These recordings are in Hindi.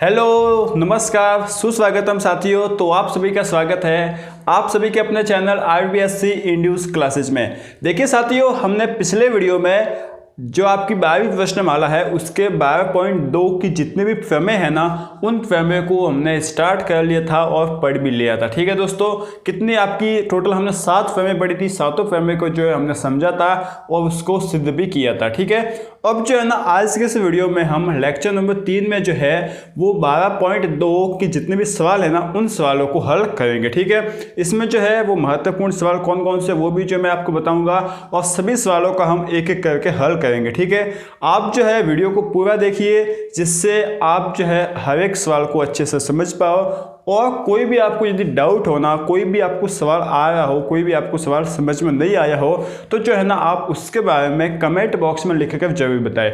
हेलो नमस्कार सुस्वागतम साथियों। तो आप सभी का स्वागत है आप सभी के अपने चैनल RBSC इंड्यूस क्लासेज में। देखिए साथियों, हमने पिछले वीडियो में जो आपकी 12वीं प्रश्नमाला है उसके 12.2 की जितने भी प्रमेय है ना, उन प्रमेय को हमने स्टार्ट कर लिया था और पढ़ भी लिया था। ठीक है दोस्तों, कितनी आपकी टोटल हमने 7 प्रमेय पढ़ी थी। 7 प्रमेय को जो है हमने समझा था और उसको सिद्ध भी किया था। ठीक है, अब जो है ना आज के इस वीडियो में हम लेक्चर नंबर 3 में जो है वो 12.2 के जितने भी सवाल है ना, उन सवालों को हल करेंगे। ठीक है, इसमें जो है वो महत्वपूर्ण सवाल कौन कौन से वो भी जो मैं आपको बताऊंगा और सभी सवालों का हम एक एक करके हल करेंगे। ठीक है, आप जो है वीडियो को पूरा देखिए जिससे आप जो है हर एक सवाल को अच्छे से समझ पाओ। और कोई भी आपको यदि डाउट हो ना, कोई भी आपको सवाल आ रहा हो, कोई भी आपको सवाल समझ में नहीं आया हो, तो जो है ना आप उसके बारे में कमेंट बॉक्स में लिख कर जरूर बताएं।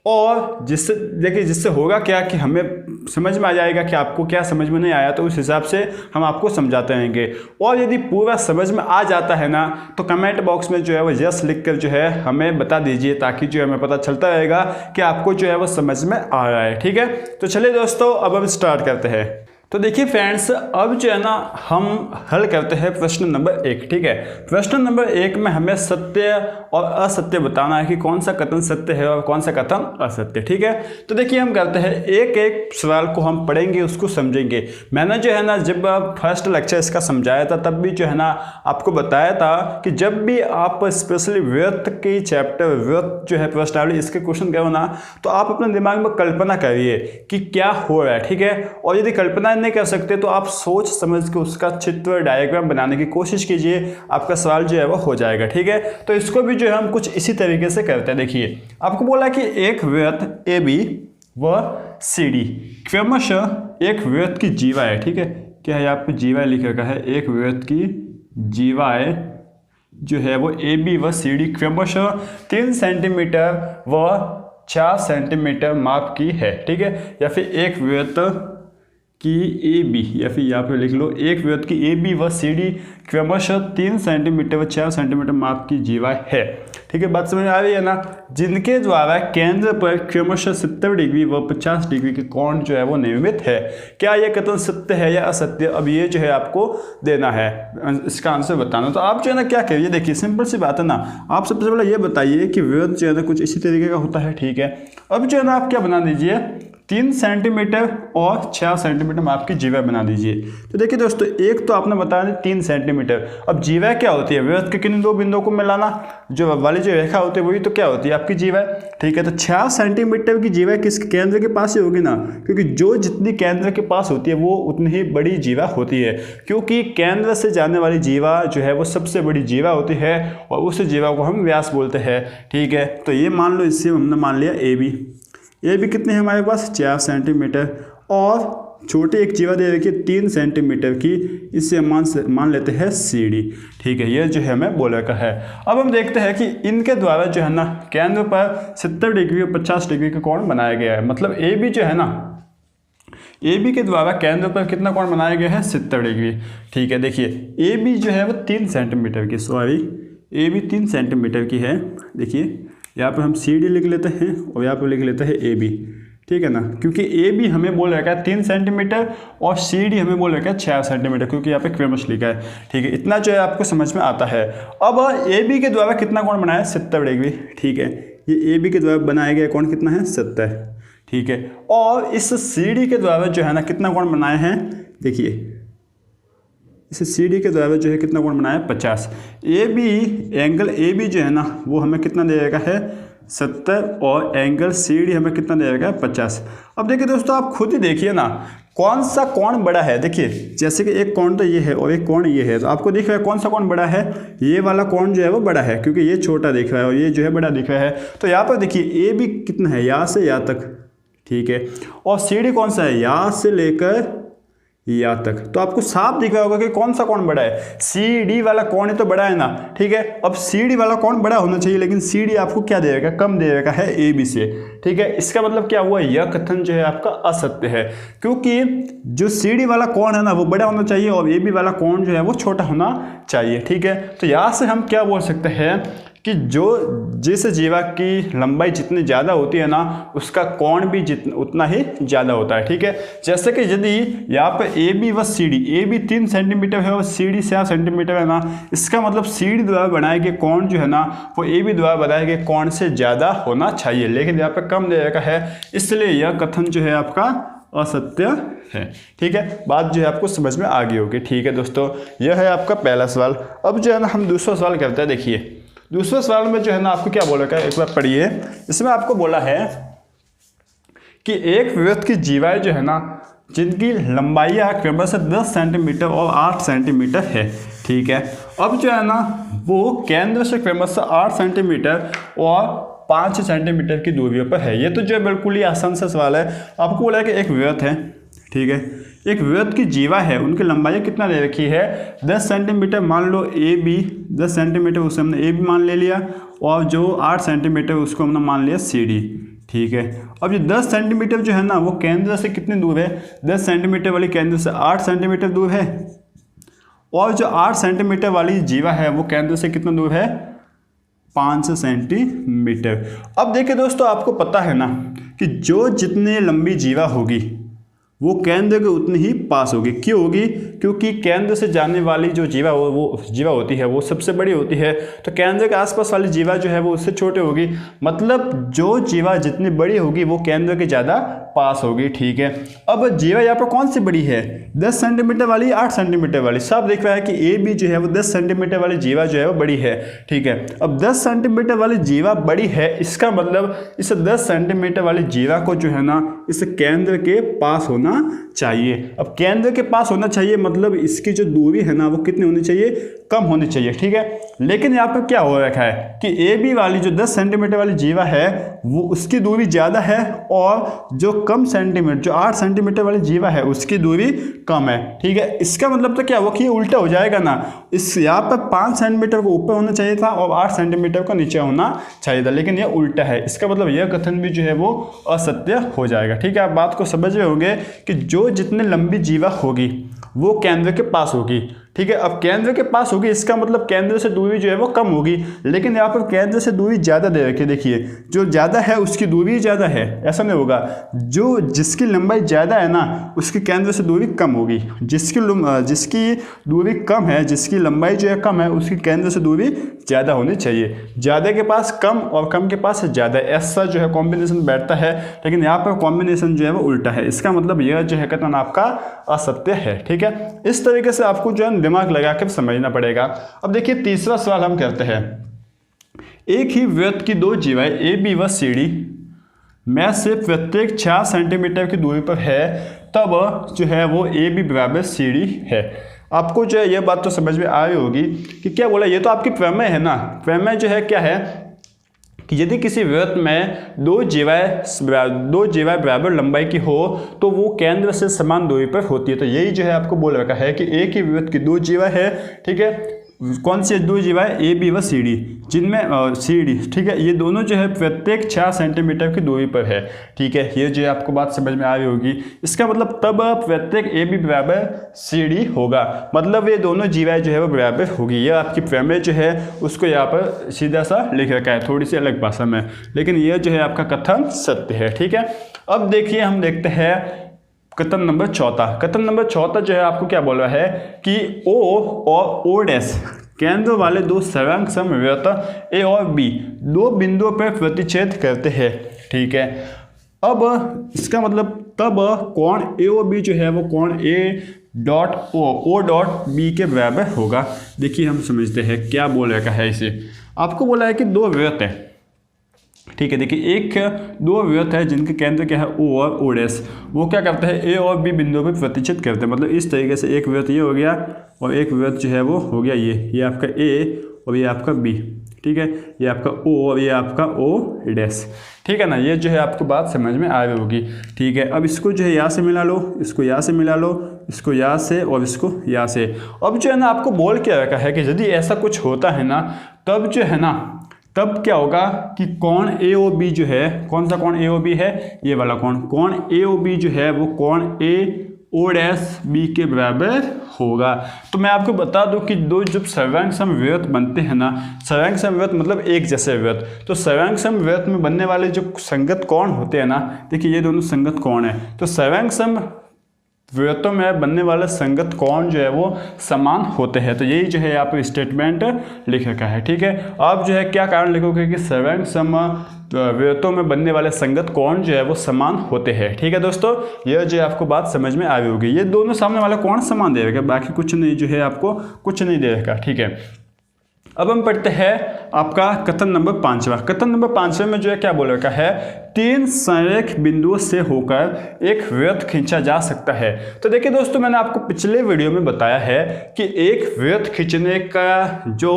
और जिससे देखिए जिससे होगा क्या कि हमें समझ में आ जाएगा कि आपको क्या समझ में नहीं आया, तो उस हिसाब से हम आपको समझाते रहेंगे। और यदि पूरा समझ में आ जाता है ना, तो कमेंट बॉक्स में जो है वो यस लिख कर जो है हमें बता दीजिए, ताकि जो है हमें पता चलता रहेगा कि आपको जो है वो समझ में आ रहा है। ठीक है, तो चलिए दोस्तों अब हम स्टार्ट करते हैं। तो देखिए फ्रेंड्स, अब जो है ना हम हल करते हैं प्रश्न नंबर 1। ठीक है, प्रश्न नंबर 1 में हमें सत्य और असत्य बताना है कि कौन सा कथन सत्य है और कौन सा कथन असत्य। ठीक है, तो देखिए हम करते हैं एक एक सवाल को हम पढ़ेंगे, उसको समझेंगे। मैंने जो है ना जब फर्स्ट लेक्चर इसका समझाया था तब भी जो है ना आपको बताया था कि जब भी आप स्पेशली व्युत्पत्ति की चैप्टर व्युत्पत्ति जो है प्रश्नावली इसके क्वेश्चन करो ना, तो आप अपने दिमाग में कल्पना करिए कि क्या हो रहा है। ठीक है, और यदि कल्पना नहीं कर सकते तो आप सोच समझ के उसका चित्र डायग्राम बनाने की कोशिश कीजिए, आपका सवाल जो है वो हो जाएगा। ठीक है, तो इसको भी जो है हम कुछ इसी तरीके से करते हैं। देखिए आपको बोला कि एक वृत्त AB व CD क्रमशः एक वृत्त की जीवाएं, ठीक है, क्या है यहाँ पे जीवाएं लिख रखा है, एक वृत्त की जीवाएं जो है वो AB व CD क्रमशः 3 सेंटीमीटर व 4 सेंटीमीटर माप की है। ठीक है, या फिर एक वृत्त की AB, या फिर यहाँ पे लिख लो एक वृत्त की AB व CD क्रमशः 3 सेंटीमीटर व 4 सेंटीमीटर माप की जीवाएं है। ठीक है, बात समझ में आ रही है ना, जिनके द्वारा केंद्र पर क्रमशः 70 डिग्री व 50 डिग्री के कोण जो है वो निर्मित है। क्या यह कथन सत्य है या असत्य, अब ये जो है आपको देना है, इसका आंसर बताना। तो आप जो है ना क्या करिए, देखिए सिंपल सी बात है ना, आप सबसे पहले ये बताइए कि वृत्त जो है ना कुछ इसी तरीके का होता है। ठीक है, अब जो है ना आप क्या बना दीजिए, 3 सेंटीमीटर और 4 सेंटीमीटर माप की जीवा बना दीजिए। तो देखिए दोस्तों, एक तो आपने बताया 3 सेंटीमीटर। अब जीवा क्या होती है, वृत्त के किन दो बिंदुओं को मिलाना, जो वाली जो रेखा होती है वही तो क्या होती है आपकी जीवा। ठीक है, तो 4 सेंटीमीटर की जीवा किस केंद्र के पास ही होगी ना, क्योंकि जो जितनी केंद्र के पास होती है वो उतनी ही बड़ी जीवा होती है, क्योंकि केंद्र से जाने वाली जीवा जो है वो सबसे बड़ी जीवा होती है और उस जीवा को हम व्यास बोलते हैं। ठीक है, तो ये मान लो, इससे हमने मान लिया ए भी कितने हैं हमारे पास 4 सेंटीमीटर, और छोटी एक जीवा दे रखी है 3 सेंटीमीटर की, इससे मान लेते हैं CD। ठीक है, ये जो है हमें बोल रखा है। अब हम देखते हैं कि इनके द्वारा जो है ना केंद्र पर 70 डिग्री और 50 डिग्री का कोण बनाया गया है। मतलब AB जो है ना, AB के द्वारा केंद्र पर कितना कोण बनाया गया है, 70 डिग्री। ठीक है, देखिए AB जो है वो 3 सेंटीमीटर की, सॉरी AB 3 सेंटीमीटर की है। देखिए यहाँ पर हम CD लिख लेते हैं और यहाँ पर लिख लेते हैं AB। ठीक है ना, क्योंकि AB हमें बोल रखा है 3 सेंटीमीटर और CD हमें बोल रखा है 4 सेंटीमीटर, क्योंकि यहाँ पे क्रमशः लिखा है। ठीक है, इतना जो है आपको समझ में आता है। अब AB के द्वारा कितना कोण बनाया है, 70 डिग्री। ठीक है, ये AB के द्वारा बनाया गया कोण कितना है, 70। ठीक है, और इस CD के द्वारा जो है ना कितना कोण बनाए हैं, देखिए इसे CD के द्वारा जो है कितना कोण बनाया है, 50। AB एंगल AB जो है ना वो हमें कितना दे रखा है, 70, और एंगल CD हमें कितना दे रखा है, 50। अब देखिए दोस्तों, आप खुद ही देखिए ना कौन सा कोण बड़ा है। देखिए जैसे कि एक कोण तो ये है और एक कोण ये है, तो आपको दिख रहा है कौन सा कोण बड़ा है, ये वाला कोण जो है वो बड़ा है, क्योंकि ये छोटा दिख रहा है और ये जो है बड़ा दिख रहा है। तो यहाँ पर देखिए AB कितना है, यहाँ से यहाँ तक। ठीक है, और CD कौन सा है, यहाँ से लेकर यहाँ तक। तो आपको साफ दिख रहा होगा कि कौन सा कोण बड़ा है, CD वाला कोण ही तो बड़ा है ना। ठीक है, अब CD वाला कोण बड़ा होना चाहिए, लेकिन CD आपको क्या दे रखा है, कम दे रखा है AB से। ठीक है, इसका मतलब क्या हुआ, यह कथन जो है आपका असत्य है, क्योंकि जो CD वाला कोण है ना वो बड़ा होना चाहिए और AB वाला कोण जो है वो छोटा होना चाहिए। ठीक है, तो यहाँ से हम क्या बोल सकते हैं कि जो जिस जीवा की लंबाई जितनी ज़्यादा होती है ना उसका कोण भी उतना ही ज़्यादा होता है। ठीक है, जैसे कि यदि यहाँ पे ए बी व C D, A B 3 centimetre है और सी डी 7 सेंटीमीटर है ना, इसका मतलब सी डी द्वारा बनाए गए कोण जो है ना वो ए बी द्वारा बनाए गए कोण से ज़्यादा होना चाहिए, लेकिन यहाँ पे कम दे रखा है, इसलिए यह कथन जो है आपका असत्य है। ठीक है, बात जो है आपको समझ में आ गई होगी। ठीक है दोस्तों, यह है आपका पहला सवाल। अब जो है ना हम दूसरा सवाल करते हैं। देखिए दूसरे सवाल में जो है ना आपको क्या बोला है, एक बार पढ़िए। इसमें आपको बोला है कि एक वृत्त की जीवाएं जो है ना जिनकी लंबाइयाँ क्रमशः 10 सेंटीमीटर और 8 सेंटीमीटर है। ठीक है, अब जो है ना वो केंद्र से क्रमशः 8 सेंटीमीटर और 5 सेंटीमीटर की दूरियों पर है। ये तो जो बिल्कुल ही आसान सा सवाल है। आपको बोला है कि एक वृत्त है, ठीक है, एक वृत्त की जीवा है, उनकी लंबाई कितना दे रखी है 10 सेंटीमीटर, मान लो ए बी 10 सेंटीमीटर, उसे हमने ए बी मान ले लिया, और जो 8 सेंटीमीटर उसको हमने मान लिया सी डी। ठीक है, अब ये 10 सेंटीमीटर जो है ना वो केंद्र से कितनी दूर है, 10 सेंटीमीटर वाली केंद्र से 8 सेंटीमीटर दूर है, और जो 8 सेंटीमीटर वाली जीवा है वो केंद्र से कितना दूर है 5 सेंटीमीटर। अब देखिए दोस्तों, आपको पता है ना कि जो जितने लंबी जीवा होगी वो केंद्र के उतनी ही पास होगी। क्यों होगी, क्योंकि केंद्र से जाने वाली जो जीवा वो जीवा होती है वो सबसे बड़ी होती है, तो केंद्र के आसपास वाली जीवा जो है वो उससे छोटी होगी, मतलब जो जीवा जितनी बड़ी होगी वो केंद्र के ज़्यादा पास होगी। ठीक है, अब जीवा यहाँ पर कौन सी बड़ी है, 10 सेंटीमीटर वाली, 8 सेंटीमीटर वाली। सब देख रहा है कि ए बी जो है वो 10 सेंटीमीटर वाली जीवा जो है वो बड़ी है। ठीक है, अब 10 सेंटीमीटर वाली जीवा बड़ी है, इसका मतलब इस 10 सेंटीमीटर वाली जीवा को जो है ना इस केंद्र के पास होना चाहिए। अब केंद्र के पास होना चाहिए मतलब इसकी जो दूरी है ना वो कितनी होनी चाहिए, कम होनी चाहिए। ठीक है, लेकिन यहाँ पर क्या हो रखा है कि ए बी वाली जो 10 सेंटीमीटर वाली जीवा है वो उसकी दूरी ज़्यादा है, और जो कम सेंटीमीटर जो 8 सेंटीमीटर वाली जीवा है उसकी दूरी कम है। ठीक है, इसका मतलब तो क्या वो कि उल्टा हो जाएगा ना, इस यहाँ पर 5 सेंटीमीटर को ऊपर होना चाहिए था और 8 सेंटीमीटर को नीचे होना चाहिए था, लेकिन यह उल्टा है। इसका मतलब यह कथन भी जो है वो असत्य हो जाएगा। ठीक है, आप बात को समझ रहे होंगे कि जो जितने लंबी जीवा होगी वो केंद्र के पास होगी। ठीक है, अब केंद्र के पास होगी इसका मतलब केंद्र से दूरी जो है वो कम होगी, लेकिन यहाँ पर केंद्र से दूरी ज़्यादा दे रखी है। देखिए जो ज़्यादा है उसकी दूरी ज़्यादा है, ऐसा नहीं होगा, जो जिसकी लंबाई ज़्यादा है ना उसकी केंद्र से दूरी कम होगी, जिसकी दूरी कम है, जिसकी लंबाई जो है कम है उसकी केंद्र से दूरी ज़्यादा होनी चाहिए। ज़्यादा के पास कम और कम के पास ज़्यादा, ऐसा जो है कॉम्बिनेशन बैठता है, लेकिन यहाँ पर कॉम्बिनेशन जो है वो उल्टा है। इसका मतलब यह जो है कथन आपका असत्य है। ठीक है, इस तरीके से आपको जो है दिमाग लगा कर समझना पड़ेगा। अब देखिए तीसरा सवाल हम करते हैं। एक ही वृत्त की दो जीवाएं ए बी व सी डी में से प्रत्येक 6 सेंटीमीटर की दूरी पर है, तब जो है वो ए बी बराबर सी डी है। आपको जो है ये बात तो समझ में आ रही होगी कि क्या बोला, ये तो आपकी प्रमेय है ना। प्रमेय जो है क्या है कि यदि किसी वृत्त में दो जीवाएं बराबर लंबाई की हो तो वो केंद्र से समान दूरी पर होती है। तो यही जो है आपको बोल रखा है कि एक ही वृत्त की दो जीवा है। ठीक है, कौन सी दो जीवाएं ए बी व सी डी, जिनमें सी डी, ठीक है, ये दोनों जो है प्रत्येक 6 सेंटीमीटर की दूरी पर है। ठीक है, ये जो है आपको बात समझ में आ रही होगी। इसका मतलब तब प्रत्येक ए बी बराबर सी डी होगा, मतलब ये दोनों जीवाएं जो है वो बराबर होगी। ये आपकी प्रमेय जो है उसको यहाँ पर सीधा सा लिख रखा है, थोड़ी सी अलग भाषा में, लेकिन ये जो है आपका कथन सत्य है। ठीक है, अब देखिए हम देखते हैं कथन नंबर चौथा। कथन नंबर चौथा जो है आपको क्या बोल रहा है कि O और O डैश केंद्र वाले दो सर्वांग समवृत्त ए और बी दो बिंदुओं पर प्रतिच्छेद करते हैं। ठीक है, अब इसका मतलब तब कोण ए और बी जो है वो कोण A dot O dot B के बराबर होगा। देखिए हम समझते हैं क्या बोल रखा है इसे। आपको बोला है कि दो वृत्त है। ठीक है, देखिए दो वृत्त है जिनके केंद्र क्या है O और O डैश, वो क्या करते हैं ए और बी बिंदुओं पर प्रतिच्छेद करते हैं। मतलब इस तरीके से एक वृत्त ये हो गया और एक वृत्त जो है वो हो गया ये आपका A और ये आपका B। ठीक है, ये आपका O और ये आपका O डैश। ठीक है ना, ये जो है आपको बात समझ में आ रही होगी। ठीक है, अब इसको जो है यहाँ से मिला लो, इसको यहाँ से मिला लो, इसको यहाँ से और इसको यहाँ से। अब जो है ना आपको बोल क्या रखा है कि यदि ऐसा कुछ होता है ना तब जो है ना तब क्या होगा कि कोण ए ओ बी जो है, कौन सा कोण ए ओ बी है, ये वाला कोण ए ओ बी जो है वो कोण ए ओ डैश बी के बराबर होगा। तो मैं आपको बता दूं कि दो जब सर्वांग समव्यवत बनते हैं ना, सर्वांग समव्यवत मतलब एक जैसे व्यवत, तो सर्वांग समव्यवत में बनने वाले जो संगत कोण होते हैं ना, देखिए ये दोनों संगत कोण है, तो सर्वांग समव्यवतों में बनने वाले संगत कोण जो है वो समान होते हैं। तो यही जो है यहाँ पर स्टेटमेंट लिख रखा है, ठीक है। आप जो है क्या कारण लिखोगे कि सर्वांग समव्यवतों में बनने वाले संगत कोण जो है वो समान होते हैं, ठीक है दोस्तों। यह जो है आपको बात समझ में आ गई होगी। ये दोनों सामने वाला कोण समान दे रखा, बाकी कुछ नहीं जो है आपको कुछ नहीं दे रखा, ठीक है। अब हम पढ़ते हैं आपका कथन नंबर 5वां। कथन नंबर 5वें में जो है क्या बोल रखा है, 3 संरेख बिंदुओं से होकर एक वृत्त खींचा जा सकता है। तो देखिए दोस्तों, मैंने आपको पिछले वीडियो में बताया है कि एक वृत्त खींचने का जो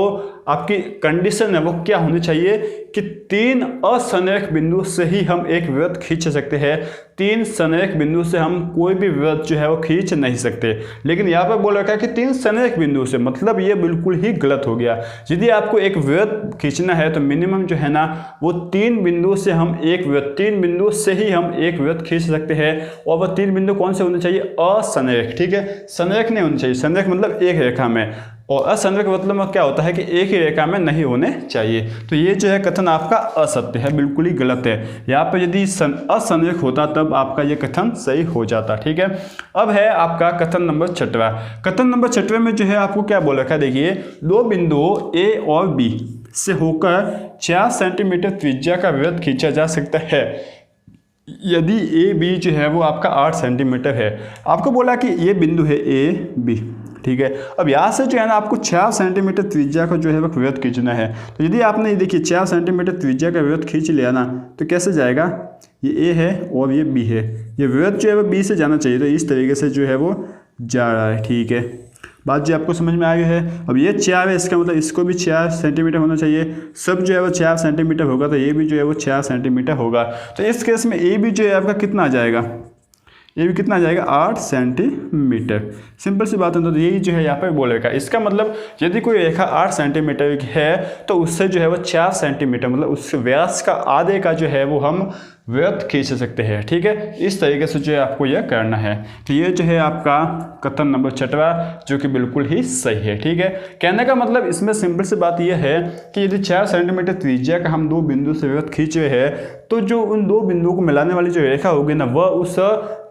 आपकी कंडीशन है वो क्या होनी चाहिए कि 3 असंरेख बिंदु से ही हम एक वृत्त खींच सकते हैं। 3 संरेख बिंदु से हम कोई भी वृत्त जो है वो खींच नहीं सकते। लेकिन यहाँ पर बोल रखा है कि 3 संरेख बिंदु से, मतलब ये बिल्कुल ही गलत हो गया। यदि आपको एक वृत्त खींचना है तो मिनिमम जो है ना वो 3 बिंदु से हम एक वृत्त, 3 बिंदु से ही हम एक वृत्त खींच सकते हैं। और वह 3 बिंदु कौन से होने चाहिए, असंरेख, ठीक है। संरेख नहीं होने चाहिए, संरेख मतलब एक रेखा में, और असंरेख मतलब क्या होता है कि एक ही रेखा में नहीं होने चाहिए। तो ये जो है कथन आपका असत्य है, बिल्कुल ही गलत है। यहाँ पर यदि असंरेख होता तब आपका ये कथन सही हो जाता, ठीक है। अब है आपका कथन नंबर 6वां। कथन नंबर 6वें में जो है आपको क्या बोल रखा है, देखिए 2 बिंदुओं ए और बी से होकर 4 सेंटीमीटर त्रिज्या का वृत्त खींचा जा सकता है यदि ए बी जो है वो आपका 8 सेंटीमीटर है। आपको बोला कि ये बिंदु है ए बी, ठीक है। अब यहाँ से जो है ना आपको 4 सेंटीमीटर त्रिज्या का जो है वो वृत्त खींचना है। तो यदि आपने देखिए 4 सेंटीमीटर त्रिज्या का वृत्त खींच लिया ना, तो कैसे जाएगा, ये ए है और ये बी है, ये वृत्त जो है वो बी से जाना चाहिए। तो इस तरीके से जो है वो जा रहा है, ठीक है। बात जो आपको समझ में आ गई है। अब ये 4 है, इसका मतलब इसको भी 4 सेंटीमीटर होना चाहिए। सब जो है वो 4 सेंटीमीटर होगा, तो ये भी जो है वो 4 सेंटीमीटर होगा। तो इस केस में ए भी जो है आपका कितना आ जाएगा, ये भी कितना आ जाएगा, 8 सेंटीमीटर। सिंपल सी बात है। तो यही जो है यहाँ पर बोलेगा, इसका मतलब यदि कोई रेखा 8 सेंटीमीटर की है तो उससे जो है वो 4 सेंटीमीटर, मतलब उस व्यास का आधे का जो है वो हम वृत्त खींच सकते हैं, ठीक है। इस तरीके से जो है आपको यह करना है। तो ये जो है आपका कथन नंबर 6वां जो कि बिल्कुल ही सही है, ठीक है। कहने का मतलब इसमें सिंपल सी बात यह है कि यदि 4 सेंटीमीटर त्रिज्या का हम 2 बिंदु से वृत्त खींच रहे हैं तो जो उन 2 बिंदुओं को मिलाने वाली जो रेखा होगी ना, वह उस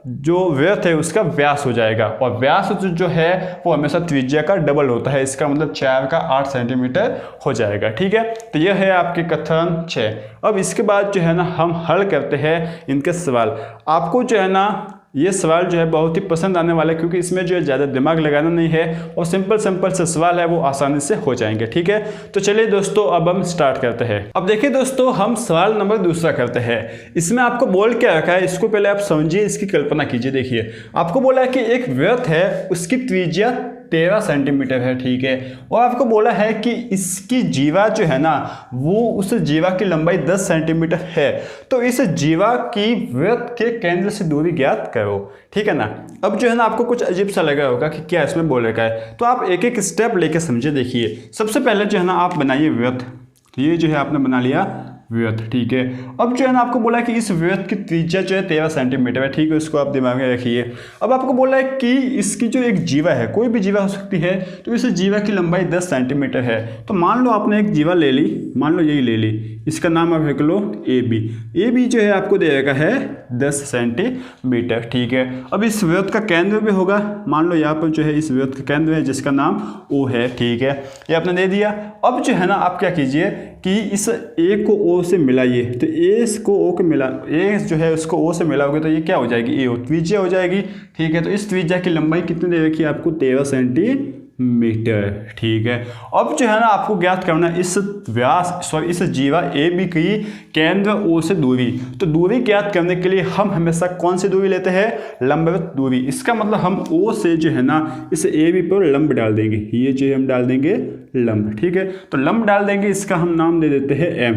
जो वृत्त है उसका व्यास हो जाएगा। और व्यास जो है वो हमेशा त्रिज्या का डबल होता है, इसका मतलब 4 का 8 सेंटीमीटर हो जाएगा, ठीक है। तो यह है आपके कथन 6। अब इसके बाद जो है ना हम हल करते हैं इनके सवाल। आपको जो है ना ये सवाल जो है बहुत ही पसंद आने वाला है, क्योंकि इसमें जो है ज़्यादा दिमाग लगाना नहीं है और सिंपल से सवाल है वो आसानी से हो जाएंगे, ठीक है। तो चलिए दोस्तों अब हम स्टार्ट करते हैं। अब देखिए दोस्तों, हम सवाल नंबर 2 करते हैं। इसमें आपको बोल क्या रखा है, इसको पहले आप समझिए, इसकी कल्पना कीजिए। देखिए आपको बोला है कि एक वृत्त है, उसकी त्रिज्या 13 सेंटीमीटर है, ठीक है। और आपको बोला है कि इसकी जीवा जो है ना वो उस जीवा की लंबाई 10 सेंटीमीटर है। तो इस जीवा की वृत्त के केंद्र से दूरी ज्ञात करो, ठीक है ना। अब जो है ना आपको कुछ अजीब सा लगा होगा कि क्या इसमें बोल रखा है, तो आप एक एक स्टेप लेके समझे। देखिए सबसे पहले जो है ना आप बनाइए वृत्त। तो ये जो है आपने बना लिया वृत्त, ठीक है। अब जो है ना आपको बोला है कि इस वृत्त की त्रिज्या जो है 13 सेंटीमीटर है, ठीक है। इसको आप दिमाग में रखिए। अब आपको बोला है कि इसकी जो एक जीवा है, कोई भी जीवा हो सकती है, तो इस जीवा की लंबाई 10 सेंटीमीटर है। तो मान लो आपने एक जीवा ले ली, मान लो यही ले ली, इसका नाम आप रख लो ए बी। ए बी जो है आपको दे रखा है 10 सेंटीमीटर, ठीक है। अब इस वृत्त का केंद्र भी होगा, मान लो यहाँ पर जो है इस वृत्त का केंद्र है जिसका नाम ओ है, ठीक है। ये आपने दे दिया। अब जो है ना आप क्या कीजिए कि इस ए को ओ से मिलाइए। तो ए को ओ के मिला, ए जो है उसको ओ से मिलाओगे तो ये क्या हो जाएगी, ए ओ, त्रिज्या हो जाएगी, ठीक है। तो इस त्रिज्या की लंबाई कितनी दे रखी है आपको, 13 सेंटीमीटर, ठीक है। अब जो है ना आपको ज्ञात करना इस व्यास इस जीवा ए बी की केंद्र ओ से दूरी। तो दूरी ज्ञात करने के लिए हम हमेशा कौन सी दूरी लेते हैं, लंबवत दूरी। इसका मतलब हम ओ से जो है ना इस ए बी पर लंब डाल देंगे, ये जो हम डाल देंगे लंब, ठीक है। तो लंब डाल देंगे, इसका हम नाम दे देते हैं एम,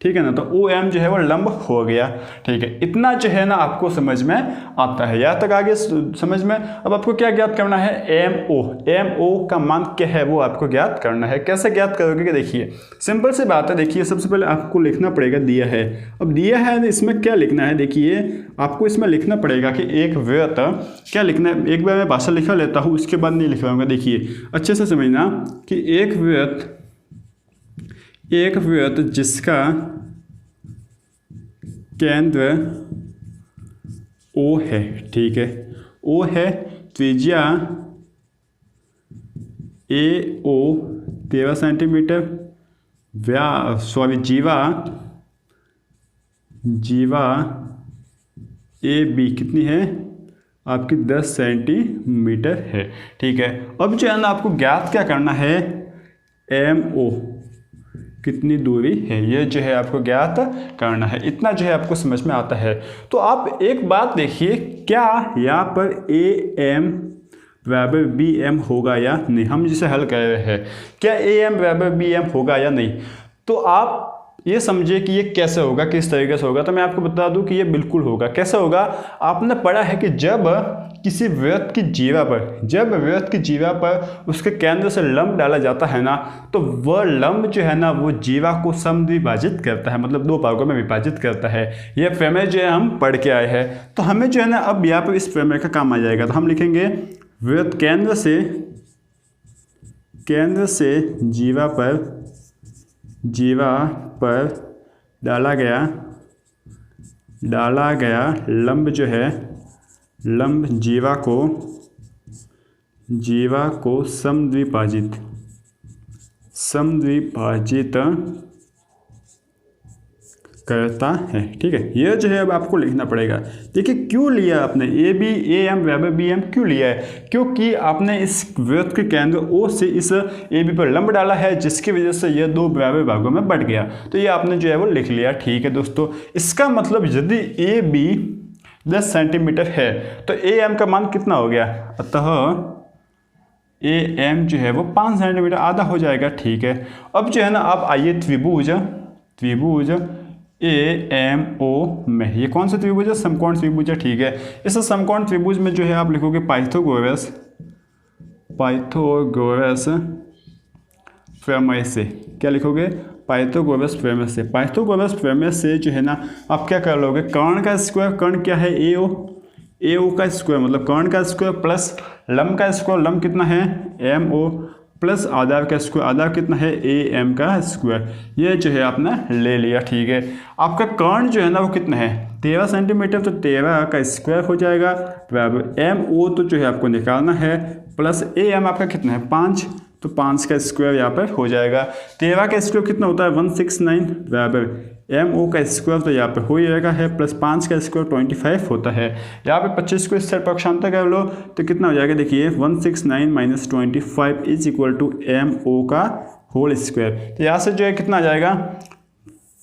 ठीक है ना। तो ओ एम जो है वो लंब हो गया, ठीक है। इतना जो है ना आपको समझ में आता है, यहाँ तक आगे समझ में। अब आपको क्या ज्ञात करना है, एम ओ का मान क्या है वो आपको ज्ञात करना है। कैसे ज्ञात करोगे कि देखिए सिंपल सी बात है। देखिए सबसे पहले आपको लिखना पड़ेगा, दिया है। अब दिया है इसमें क्या लिखना है, देखिए आपको इसमें लिखना पड़ेगा कि एक व्युत क्या लिखना है। एक बार मैं भाषा लिखा लेता हूँ, उसके बाद नहीं लिखवाऊंगा। देखिए अच्छे से समझना कि एक व्युत जिसका केंद्र O है, ठीक है, O है, त्रिज्या AO 13 सेंटीमीटर, जीवा AB कितनी है आपकी 10 सेंटीमीटर है, ठीक है। अब जो है ना आपको ज्ञात क्या करना है, MO कितनी दूरी है, ये जो है आपको ज्ञात करना है। इतना जो है आपको समझ में आता है। तो आप एक बात देखिए, क्या यहाँ पर AM बराबर BM होगा या नहीं। हम जिसे हल कर रहे हैं, क्या AM बराबर BM होगा या नहीं। तो आप ये समझिए कि ये कैसे होगा, किस तरीके से होगा। तो मैं आपको बता दूं कि ये बिल्कुल होगा। कैसे होगा, आपने पढ़ा है कि जब किसी वृत्त की जीवा पर उसके केंद्र से लंब डाला जाता है ना, तो वह लंब जो है ना वो जीवा को समद्विभाजित करता है, मतलब दो भागों में विभाजित करता है। यह प्रमेय जो है हम पढ़ के आए हैं। तो हमें जो है ना अब यहाँ पर इस प्रमेय का काम आ जाएगा। तो हम लिखेंगे वृत्त केंद्र से जीवा पर डाला गया लंब जो है, लंब जीवा को समद्विभाजित करता है, ठीक है। ये जो है अब आपको लिखना पड़ेगा। देखिए क्यों लिया आपने AM बराबर BM क्यों लिया है, क्योंकि आपने इस वृत्त के केंद्र O से इस AB पर लंब डाला है, जिसकी वजह से यह दो बराबर भागों में बट गया। तो ये आपने जो है वो लिख लिया, ठीक है दोस्तों। इसका मतलब यदि AB 10 सेंटीमीटर है तो AM का मान कितना हो गया, अतः AM जो है वो 5 सेंटीमीटर आधा हो जाएगा, ठीक है। अब जो है ना आप आइए त्रिभुज AMO में, ये कौन सा त्रिभुज है, समकोण त्रिभुज है, ठीक है। इस समकोण त्रिभुज में जो है आप लिखोगे पाइथागोरस प्रमेय से। क्या लिखोगे, पाइथागोरस प्रमेय से जो है ना आप क्या कर लोगे, कर्ण का स्क्वायर, कर्ण क्या है AO का स्क्वायर, मतलब कर्ण का स्क्वायर प्लस लंब का स्क्वायर, लंब कितना है MO, प्लस आधार का स्क्वायर, आधार कितना है AM का स्क्वायर। ये जो है आपने ले लिया, ठीक है। आपका कर्ण जो है ना वो कितना है 13 सेंटीमीटर, तो 13 का स्क्वायर हो जाएगा बराबर MO तो जो है आपको निकालना है, प्लस AM आपका कितना है 5, तो 5 का स्क्वायर यहाँ पर हो जाएगा। 13 का स्क्वायर कितना होता है 169 बराबर MO का स्क्वायर तो यहाँ पे हो ही रहेगा है, प्लस 5 का स्क्वायर 25 होता है। यहाँ पे 25 को इससे पक्षांतर कर लो तो कितना हो जाएगा, देखिए 169 minus 25 is equal to MO का होल स्क्वायर। तो यहाँ से जो है कितना आ जाएगा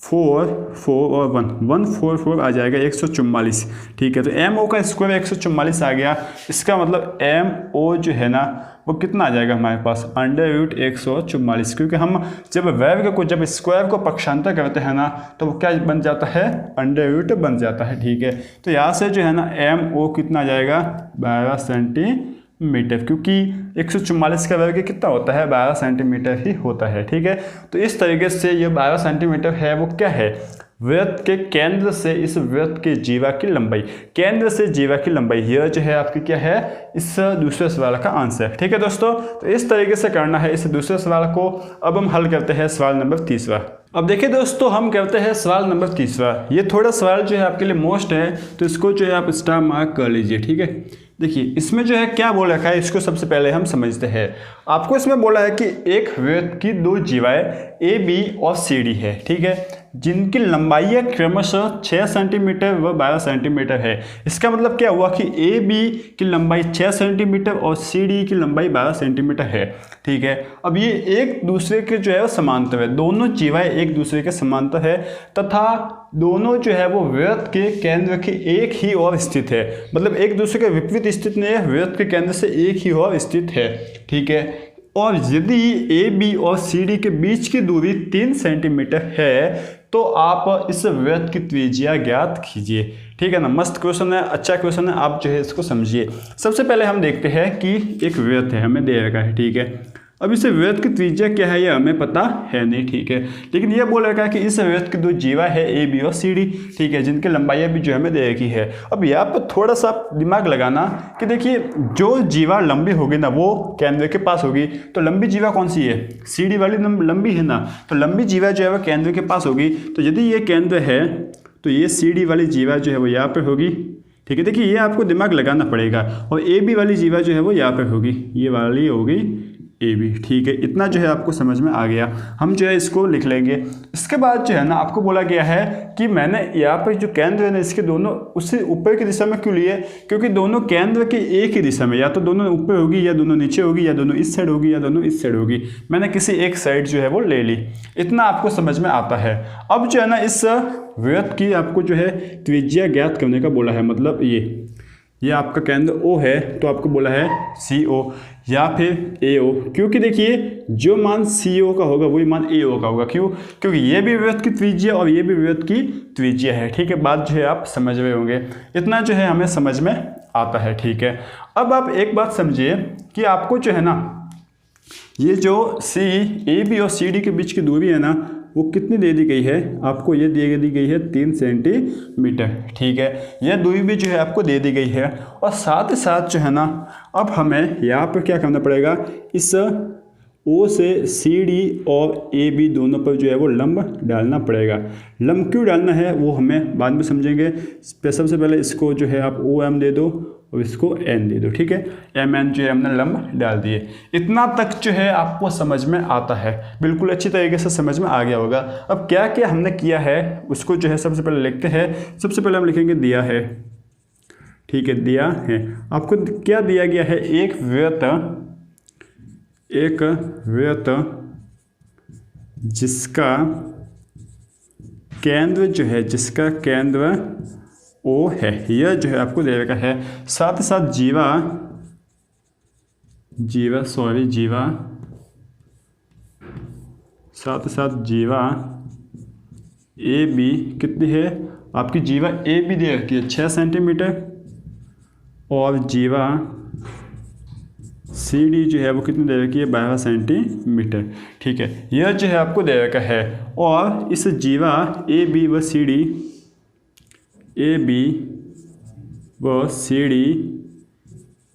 4 और 144 आ जाएगा 144, ठीक है। तो MO का स्क्वायर 144 आ गया। इसका मतलब MO जो है ना वो कितना आ जाएगा हमारे पास √144, क्योंकि हम जब वर्ग को, जब स्क्वायर को पक्षांतर करते हैं ना तो वो क्या बन जाता है, √, बन जाता है, ठीक है। तो यहाँ से जो है ना MO कितना आ जाएगा 12 सेंटीमीटर, क्योंकि 144 का वर्ग कितना होता है 12 सेंटीमीटर ही होता है, ठीक है। तो इस तरीके से ये 12 सेंटीमीटर है वो क्या है, वृत्त के केंद्र से इस वृत्त के जीवा की लंबाई, केंद्र से जीवा की लंबाई, यह जो है आपकी क्या है इस दूसरे सवाल का आंसर, ठीक है दोस्तों। तो इस तरीके से करना है इस दूसरे सवाल को। अब हम हल करते हैं सवाल नंबर 30। अब देखिए दोस्तों हम करते हैं सवाल नंबर 30। ये थोड़ा सवाल जो है आपके लिए मोस्ट है, तो इसको जो है आप स्टार मार्क कर लीजिए, ठीक है। देखिए इसमें जो है क्या बोल रखा है, इसको सबसे पहले हम समझते हैं। आपको इसमें बोला है कि एक वृत्त की दो जीवाएं AB और CD है, ठीक है, जिनकी लंबाई क्रमशः 6 सेंटीमीटर व 12 सेंटीमीटर है। इसका मतलब क्या हुआ कि AB की लंबाई 6 सेंटीमीटर और CD की लंबाई 12 सेंटीमीटर है, ठीक है। अब ये एक दूसरे के जो है वो समांतर है, दोनों जीवाएं एक दूसरे के समांतर है, तथा दोनों जो है वो वृत्त के केंद्र के एक ही ओर स्थित है, मतलब एक दूसरे के विपरीत स्थित नहीं है, वृत्त के केंद्र से एक ही ओर स्थित है, ठीक है। और यदि ए बी और सी डी के बीच की दूरी 3 सेंटीमीटर है तो आप इस वृत्त की त्रिज्या ज्ञात कीजिए। ठीक है ना, मस्त क्वेश्चन है, अच्छा क्वेश्चन है, आप जो है इसको समझिए। सबसे पहले हम देखते हैं कि एक वृत्त है, हमें दे रखा है। ठीक है, अब इस वृत्त की त्रिज्या क्या है ये हमें पता है नहीं। ठीक है, लेकिन ये बोल रखा है कि इस वृत्त की दो जीवा है ए बी और सी डी। ठीक है, जिनकी लंबाइयाँ भी जो हमें दे रखी है। अब यहाँ पर थोड़ा सा दिमाग लगाना कि देखिए जो जीवा लंबी होगी ना वो केंद्र के पास होगी। तो लंबी जीवा कौन सी है, सी डी वाली लंबी है ना, तो लंबी जीवा जो है वो केंद्र के पास होगी। तो यदि ये केंद्र है तो ये सी डी वाली जीवा जो है वो यहाँ पर होगी। ठीक है, देखिए ये आपको दिमाग लगाना पड़ेगा। और ए बी वाली जीवा जो है वो यहाँ पर होगी, ये वाली होगी ए बी। ठीक है, इतना जो है आपको समझ में आ गया। हम जो है इसको लिख लेंगे। इसके बाद जो है ना आपको बोला गया है कि मैंने यहाँ पर जो केंद्र है ना इसके दोनों उससे ऊपर की दिशा में क्यों लिए, क्योंकि दोनों केंद्र के एक ही दिशा में, या तो दोनों ऊपर होगी या दोनों नीचे होगी या दोनों इस साइड होगी या दोनों इस साइड होगी। मैंने किसी एक साइड जो है वो ले ली। इतना आपको समझ में आता है। अब जो है ना इस वृत्त की आपको जो है त्रिज्या ज्ञात करने का बोला है। मतलब ये आपका केंद्र O है तो आपको बोला है CO या फिर AO, क्योंकि देखिए जो मान CO का होगा वही मान AO का होगा। क्यों, क्योंकि ये भी वृत्त की त्रिज्या और ये भी वृत्त की त्रिज्या है। ठीक है, बात जो है आप समझ रहे होंगे। इतना जो है हमें समझ में आता है। ठीक है, अब आप एक बात समझिए कि आपको जो है ना ये जो AB और CD के बीच की दूरी है ना वो कितनी दे दी गई है आपको, ये दे दी गई है 3 सेंटीमीटर। ठीक है, यह दूरी भी जो है आपको दे दी गई है। और साथ ही साथ जो है ना अब हमें यहाँ पर क्या करना पड़ेगा, इस O से CD और AB दोनों पर जो है वो लंब डालना पड़ेगा। लंब क्यों डालना है वो हमें बाद में समझेंगे। सबसे पहले इसको जो है आप OM दे दो और इसको N दे दो। ठीक है, MN जो है हमने लंब डाल दिए। इतना तक जो है आपको समझ में आता है, बिल्कुल अच्छी तरीके से समझ में आ गया होगा। अब क्या क्या हमने किया है उसको जो है सबसे पहले लिखते हैं। सबसे पहले हम लिखेंगे दिया है। ठीक है, दिया है आपको क्या दिया गया है, एक वृत्त जिसका केंद्र जो है, जिसका केंद्र O है, यह जो है आपको दे रखा है। साथ ही साथ जीवा साथ ही साथ जीवा AB कितनी है आपकी, जीवा AB दे रखी है 6 सेंटीमीटर और जीवा CD जो है वो कितनी दे रखी है 12 सेंटीमीटर। ठीक है, यह जो है आपको दे रखा है। और इस जीवा AB व CD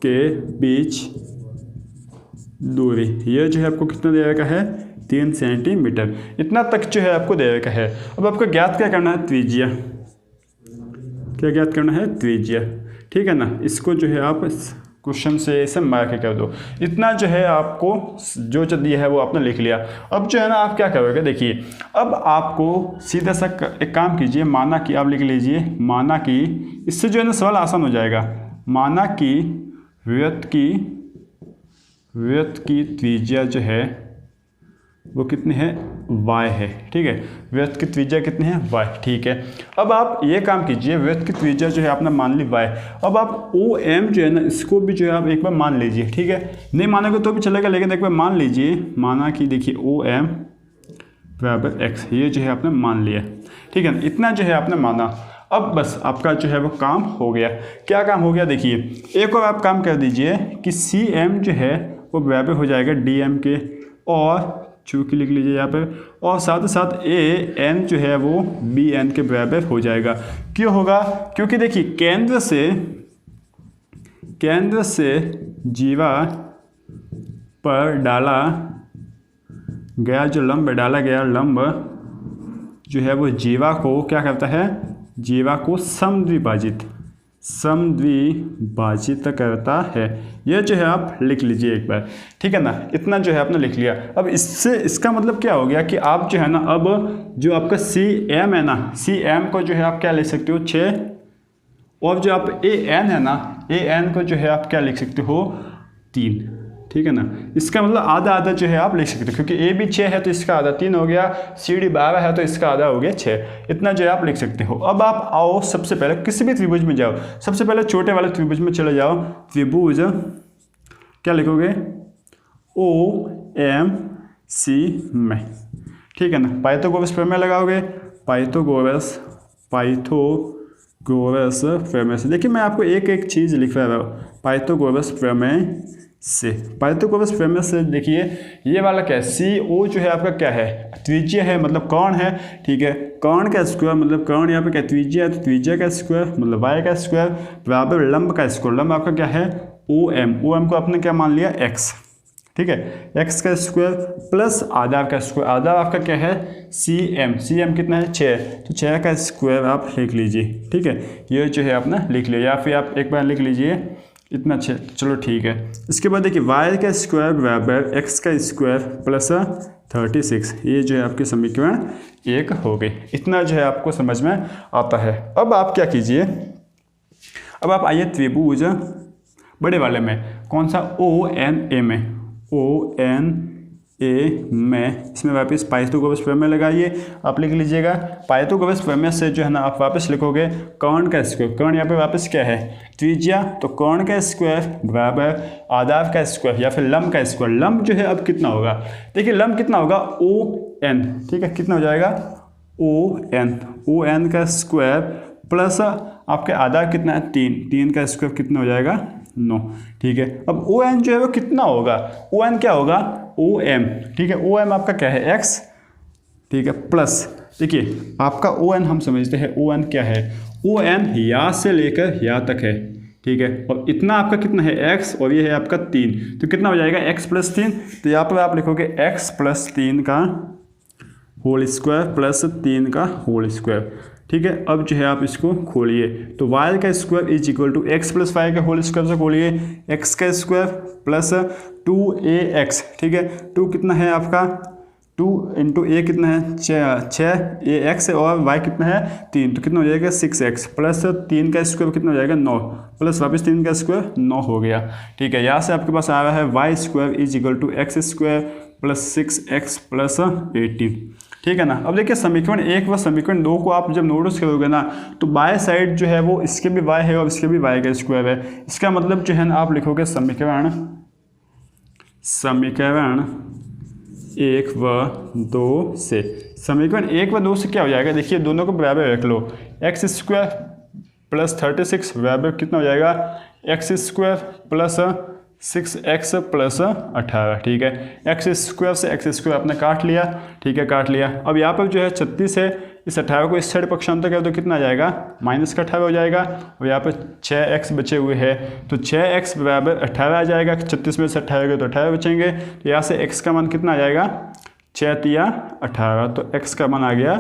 के बीच दूरी यह जो है आपको कितना दे रखा है 3 सेंटीमीटर। इतना तक जो है आपको दे रखा है। अब आपको ज्ञात क्या करना है, त्रिज्या। क्या ज्ञात करना है, त्रिज्या। ठीक है ना, इसको जो है आप क्वेश्चन से इसे मार्क कर दो। इतना जो है आपको जो दिया है वो आपने लिख लिया। अब जो है ना आप क्या करोगे, देखिए अब आपको सीधा सा एक काम कीजिए, माना कि आप लिख लीजिए, माना कि इससे जो है ना सवाल आसान हो जाएगा। माना कि वृत्त की त्रिज्या जो है वो कितनी है, y है। ठीक है, वृत्त की त्रिज्या कितनी है, y। ठीक है, अब आप ये काम कीजिए, वृत्त की त्रिज्या जो है आपने मान ली y। अब आप OM जो है ना इसको भी जो है आप एक बार मान लीजिए। ठीक है, नहीं मानोगे तो भी चलेगा, लेकिन एक बार मान लीजिए। माना कि देखिए OM बराबर x, ये जो है आपने मान लिया। ठीक है, इतना जो है आपने माना। अब बस आपका जो है वो काम हो गया। क्या काम हो गया, देखिए एक और आप काम कर दीजिए कि CM जो है वो बराबर हो जाएगा DM के, और चूँकि लिख लीजिए यहाँ पर, और साथ ही साथ AN जो है वो BN के बराबर हो जाएगा। क्यों होगा, क्योंकि देखिए केंद्र से जीवा पर डाला गया लंब जो है वो जीवा को क्या करता है, जीवा को समद्विभाजित करता है। यह जो है आप लिख लीजिए एक बार। ठीक है ना, इतना जो है आपने लिख लिया। अब इसका मतलब क्या हो गया कि आप जो है ना अब जो आपका CM है ना, CM को जो है आप क्या लिख सकते हो 6, और जो आप AN है ना, AN को जो है आप क्या लिख सकते हो 3। ठीक है ना, इसका मतलब आधा आधा जो है आप लिख सकते हो, क्योंकि AB 6 है तो इसका आधा 3 हो गया, CD 12 है तो इसका आधा हो गया 6। इतना जो है आप लिख सकते हो। अब आप आओ सबसे पहले किसी भी त्रिभुज में जाओ, सबसे पहले छोटे वाले त्रिभुज में चले जाओ। त्रिभुज क्या लिखोगे, OMC में, ठीक है ना। पाइथागोरस प्रमेय लगाओगे, पाइथागोरस प्रमेय से। देखिए मैं आपको एक एक चीज़ लिख रहा हूँ, पाइथागोरस प्रमेय से। पाइथागोरस प्रमेय से देखिए ये वाला क्या है, CO जो है आपका क्या है, त्रिज्या है, मतलब कर्ण है, ठीक है। कर्ण का स्क्वायर मतलब कर्ण यहाँ पे क्या त्रिज्या है, तो त्रिज्या का स्क्वायर मतलब y का स्क्वायर बराबर लंब का स्क्वायर। लंब आपका क्या है OM को आपने क्या मान लिया x, ठीक है, x का स्क्वायर प्लस आधार का स्क्वायर। आधार आपका क्या है CM कितना है 6, तो 6 का स्क्वायर आप लिख लीजिए, ठीक है। ये जो है आपने लिख लिया, या फिर आप एक बार लिख लीजिए इतना 6, चलो ठीक है। इसके बाद देखिए y का स्क्वायर बराबर x का स्क्वायर प्लस 36, ये जो है आपके समीकरण 1 हो गई। इतना जो है आपको समझ में आता है। अब आप क्या कीजिए, अब आप आइए त्रिभुज बड़े वाले में, कौन सा ONA में, इसमें वापस पाइथागोरस प्रमेय लगाइए। आप लिख लीजिएगा पाइथागोरस प्रमेय से जो है ना आप वापस लिखोगे कर्ण का स्क्वायर। कर्ण यहाँ पे वापस क्या है त्रिज्या, तो कर्ण का स्क्वायर बराबर आधार का स्क्वायर या फिर लंब का स्क्वायर। लंब जो है अब कितना होगा, देखिए लंब कितना होगा ON, ठीक है, कितना हो जाएगा ON का स्क्वायर प्लस आपके आधार कितना है 3 का स्क्वायर कितना हो जाएगा 9, ठीक है। अब ON जो है वो कितना होगा, ON क्या होगा OM, ठीक है। OM आपका क्या है x, ठीक है, प्लस देखिए आपका ON हम समझते हैं ON क्या है, ON या से लेकर या तक है, ठीक है। और इतना आपका कितना है x और ये है आपका 3, तो कितना हो जाएगा x प्लस 3, तो यहाँ पर आप लिखोगे x प्लस 3 का होल स्क्वायर प्लस 3 का होल स्क्वायर, ठीक है। अब जो है आप इसको खोलिए, तो y का square is equal to x plus Y का होल स्क्वायर से खोलिए, x का स्क्वायर प्लस 2ax, ठीक है। 2 कितना है आपका 2 इंटू a कितना है 6 ax और y कितना है 3, तो कितना हो जाएगा 6x प्लस 3 का स्क्वायर कितना हो जाएगा 9 प्लस वापस 3 का स्क्वायर 9 हो गया, ठीक है। यहाँ से आपके पास आ रहा है y square is equal to x square plus 6x plus 18, ठीक है ना। अब देखिए समीकरण 1 व समीकरण 2 को आप जब नोटिस करोगे ना, तो बाय साइड जो है वो इसके भी y है और इसके भी y का स्क्वायर है। इसका मतलब जो है ना आप लिखोगे समीकरण 1 व 2 से। समीकरण 1 व 2 से क्या हो जाएगा, देखिए दोनों को बराबर रख लो, x स्क्वायर प्लस 36 बराबर कितना हो जाएगा x square plus 6x plus 18, ठीक है। x स्क्वायर से x स्क्वायर आपने काट लिया, ठीक है, काट लिया। अब यहाँ पर जो है 36 है, इस 18 को इस साइड पक्षांतर कर दो, कितना आ जाएगा माइनस का 18 हो जाएगा, और यहाँ पर 6x बचे हुए हैं, तो 6x बराबर 18 आ जाएगा। 36 में से 18 गए तो 18 बचेंगे, तो यहाँ से x का मान कितना आ जाएगा 6 तिया 18, तो x का मान आ गया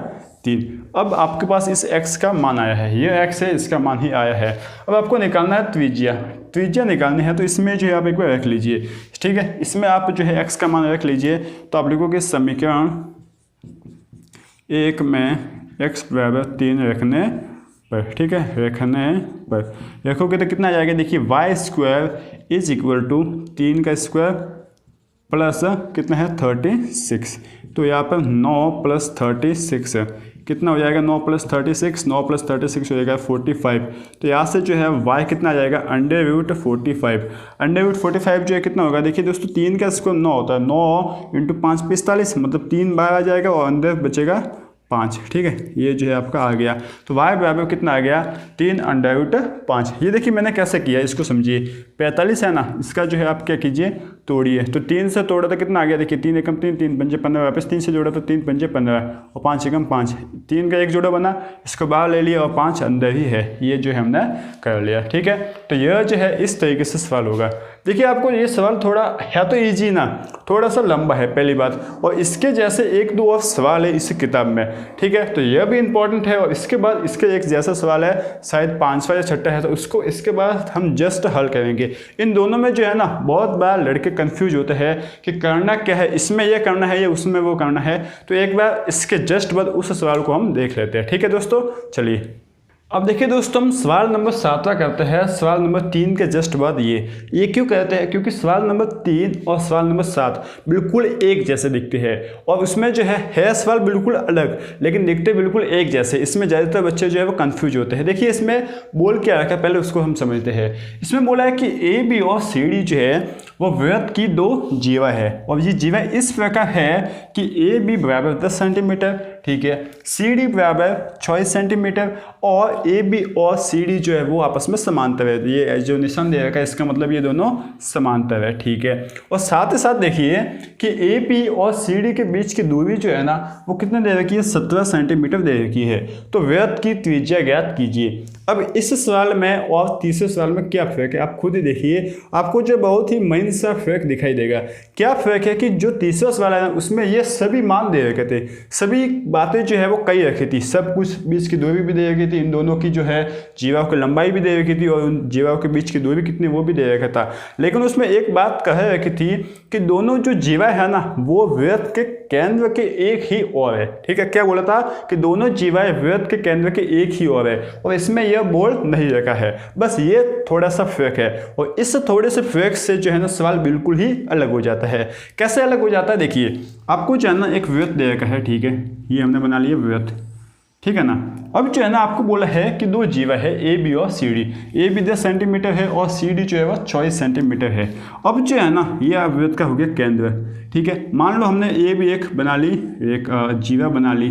3। अब आपके पास इस x का मान आया है, ये x है, इसका मान ही आया है। अब आपको निकालना है त्रिज्या निकालनी है, तो इसमें जो है आप एक बार रख लीजिए, ठीक है। इसमें आप जो है x का मान रख लीजिए, तो आप लिखोगे समीकरण 1 में x बराबर 3 रखने पर, ठीक है, रखने पर रखोगे तो कितना आ जाएगा, देखिए y square is equal to 3 का स्क्वायर प्लस कितना है 36, तो यहाँ पर 9 प्लस 36 कितना हो जाएगा 9 प्लस 36 हो जाएगा 45, तो यहाँ से जो है y कितना आ जाएगा √45। √45 जो है कितना होगा, देखिए दोस्तों 3 का स्क्वायर 9 होता है, 9 इंटू 5 45, मतलब 3 बार आ जाएगा और अंदर बचेगा 5, ठीक है। ये जो है आपका आ गया, तो y बराबर कितना आ गया 3√5। ये देखिए मैंने कैसे किया, इसको समझिए। 45 है ना, इसका जो है आप क्या कीजिए तोड़िए, तो 3 से तोड़ा तो कितना आ गया, देखिए 3 एकम 3 3 पंजे 15, वापस 3 से जोड़ा तो 3 पंजे 15 और 5 एकम 5, 3 का एक जोड़ा बना, इसको बाहर ले लिया और 5 अंदर ही है, ये जो है हमने कर लिया, ठीक है। तो यह जो है इस तरीके से सवाल होगा। देखिए आपको ये सवाल थोड़ा है तो ईजी ना, थोड़ा सा लंबा है पहली बात, और इसके जैसे 1-2 और सवाल है इस किताब में, ठीक है। तो यह भी इंपॉर्टेंट है, और इसके बाद इसके एक जैसा सवाल है शायद 5वां या 6ठा है, तो उसको इसके बाद हम जस्ट हल करेंगे। इन दोनों में जो है ना बहुत बार लड़के कंफ्यूज होते हैं कि करना क्या है, इसमें यह करना है या उसमें वो करना है, तो एक बार इसके जस्ट बाद उस सवाल को हम देख लेते हैं, ठीक है दोस्तों। चलिए अब देखिए दोस्तों, हम सवाल नंबर 7वां करते हैं सवाल नंबर 3 के जस्ट बाद। ये क्यों कहते हैं? क्योंकि सवाल नंबर 3 और सवाल नंबर 7 बिल्कुल एक जैसे दिखते हैं और उसमें जो है सवाल बिल्कुल अलग लेकिन दिखते बिल्कुल एक जैसे। इसमें ज़्यादातर बच्चे जो है वो कंफ्यूज होते हैं। देखिए इसमें बोल क्या रखा है, पहले उसको हम समझते हैं। इसमें बोला है कि ए बी और सी डी जो है वो वृत्त की 2 जीवा है और ये जीवा इस प्रकार है कि ए बी बराबर 10 सेंटीमीटर, ठीक है, सी डी बराबर 24 सेंटीमीटर और ए बी और सी डी जो है वो आपस में समांतर है। ये जो निशान दे रखा है इसका मतलब ये दोनों समांतर है, ठीक है। और साथ ही साथ देखिए कि ए बी और सी डी के बीच की दूरी जो है ना वो कितने दे रखी है? 17 सेंटीमीटर दे रखी है। तो वृत्त की त्रिज्या ज्ञात कीजिए। अब इस सवाल में और तीसरे सवाल में क्या फर्क है आप खुद ही देखिए, आपको जो बहुत ही मेन सा फर्क दिखाई देगा। क्या फर्क है कि जो तीसरा सवाल है ना उसमें ये सभी मान दे रखे थे, सभी बातें जो है वो कही रखी थी, सब कुछ बीच की दूरी भी दे रखी थी, इन दोनों की जो है जीवाओं की लंबाई भी दे रखी थी और उन जीवाओं के बीच की दूरी कितनी वो भी दे रखा था। लेकिन उसमें एक बात कह रखी थी कि दोनों जो जीवा है ना वो वृत्त के केंद्र के एक ही ओर है, ठीक है। क्या बोला था कि दोनों जीवाएं वृत्त के केंद्र के एक ही ओर है और इसमें यह बोल नहीं रखा है, बस ये थोड़ा सा फर्क है। और इस थोड़े से फर्क से जो है ना सवाल बिल्कुल ही अलग हो जाता है। कैसे अलग हो जाता है? देखिए आपको जो है ना एक वृत्त दे रखा है, ठीक है, ये हमने बना लिया वृत्त, ठीक है ना। अब जो है ना आपको बोला है कि 2 जीवा है ए बी और C D. A B 10 centimetre है और सी डी जो है वह 24 सेंटीमीटर है। अब जो है ना ये वृत्त का हो गया केंद्र, ठीक है। मान लो हमने ए बी एक बना ली, एक जीवा बना ली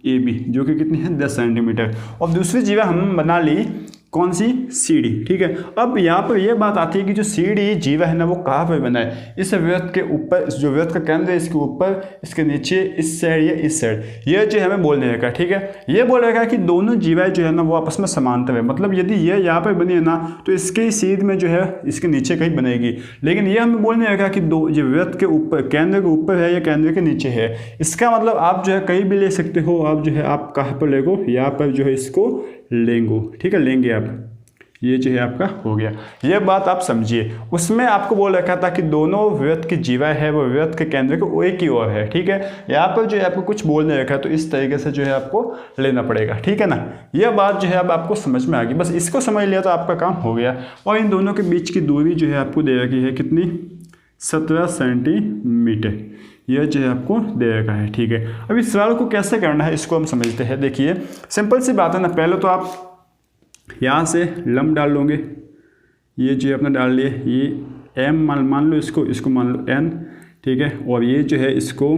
ए बी जो कि कितनी है 10 सेंटीमीटर और दूसरी जीवा हम बना ली कौन सी? सी डी, ठीक है। अब यहाँ पर यह बात आती है कि जो सी डी जीवा है ना वो कहाँ पर बना है? इस वृत्त के ऊपर, जो वृत्त का केंद्र है इसके ऊपर, इसके नीचे, इस साइड या इस साइड, ये जो हमें बोलने का, ठीक है। ये बोल रहा है कि दोनों जीवाएं जो है ना वो आपस में समांतर है। मतलब यदि ये यहाँ पर बनी है ना तो इसके सीध में जो है इसके नीचे कहीं बनेगी। लेकिन ये हमें बोलने का कि दो जो वृत्त के ऊपर, केंद्र के ऊपर है या केंद्र के नीचे है। इसका मतलब आप जो है कहीं भी ले सकते हो। आप जो है आप कहाँ पर लेगो? यहाँ पर जो है इसको लेंगे, ठीक है, लेंगे आप। ये जो है आपका हो गया, ये बात आप समझिए। उसमें आपको बोल रखा था कि दोनों वृत्त की जीवा है वो वृत्त के केंद्र को एक ही ओर है, ठीक है। यहाँ पर जो है आपको कुछ बोलने रखा है तो इस तरीके से जो है आपको लेना पड़ेगा, ठीक है ना। यह बात जो है अब आपको समझ में आ गई, बस इसको समझ लिया तो आपका काम हो गया। और इन दोनों के बीच की दूरी जो है आपको दे रखी है कितनी? 17 सेंटीमीटर। यह जो है आपको दे रखा है, ठीक है। अब इस सवाल को कैसे करना है इसको हम समझते हैं। देखिए सिंपल सी बात है ना, पहले तो आप यहाँ से लंब डाल लोगे, ये जो है अपना डाल लिए, ये एम मान लो, इसको मान लो एन, ठीक है। और ये जो है इसको,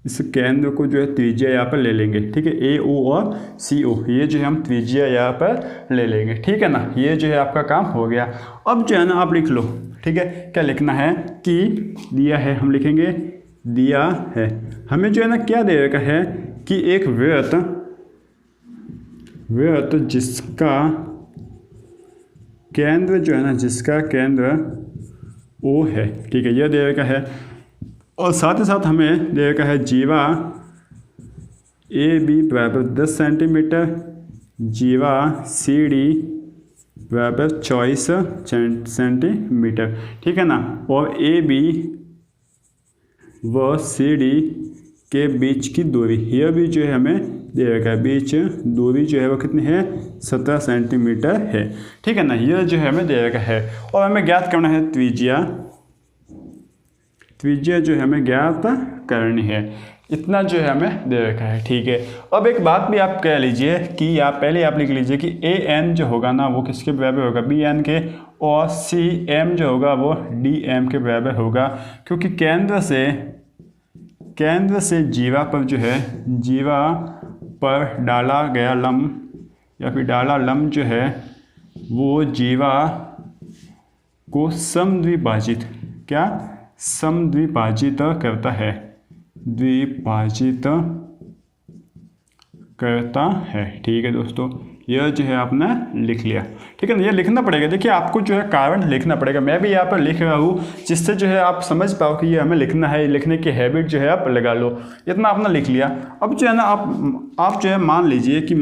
इस केंद्र को जो है त्रिज्या यहाँ पर ले लेंगे, ठीक है, ए ओ और सी ओ, ये जो है हम त्रिज्या यहाँ पर ले लेंगे, ठीक है ना। ये जो है आपका काम हो गया। अब जो है ना आप लिख लो, ठीक है। क्या लिखना है कि दिया है, हम लिखेंगे दिया है। हमें जो है ना क्या दे रखा है कि एक वृत्त जिसका केंद्र जो है ना, जिसका केंद्र ओ है, ठीक है, यह दे रखा है। और साथ ही साथ हमें दे रखा है जीवा ए बी बराबर 10 सेंटीमीटर, जीवा सी डी बराबर 24 सेंटीमीटर, ठीक है ना। और ए बी व सी डी के बीच की दूरी, यह भी जो है हमें दे रखा है, बीच दूरी जो है वो कितनी है? 17 सेंटीमीटर है, ठीक है ना। यह जो है हमें दे रखा है और हमें ज्ञात करना है त्रिज्या जो है हमें ज्ञात करनी है। इतना जो है हमें दे रखा है, ठीक है। अब एक बात भी आप कह लीजिए कि आप पहले आप लिख लीजिए कि ए एन जो होगा ना वो किसके बराबर होगा? बी एन के। और सी एम जो होगा वो डी एम के बराबर होगा, क्योंकि केंद्र से जीवा पर जो है, जीवा पर डाला गया लंब या फिर डाला लंब जो है वो जीवा को समद्विभाजित करता है, द्विभाजित करता है, ठीक है दोस्तों। यह जो है आपने लिख लिया, ठीक है ना। ये लिखना पड़ेगा, देखिए आपको जो है कारण लिखना पड़ेगा। मैं भी यहाँ पर लिख रहा हूँ जिससे जो है आप समझ पाओ कि ये हमें लिखना है। लिखने की हैबिट जो है आप लगा लो। इतना आपने लिख लिया। अब जो है ना आप जो है मान लीजिए कि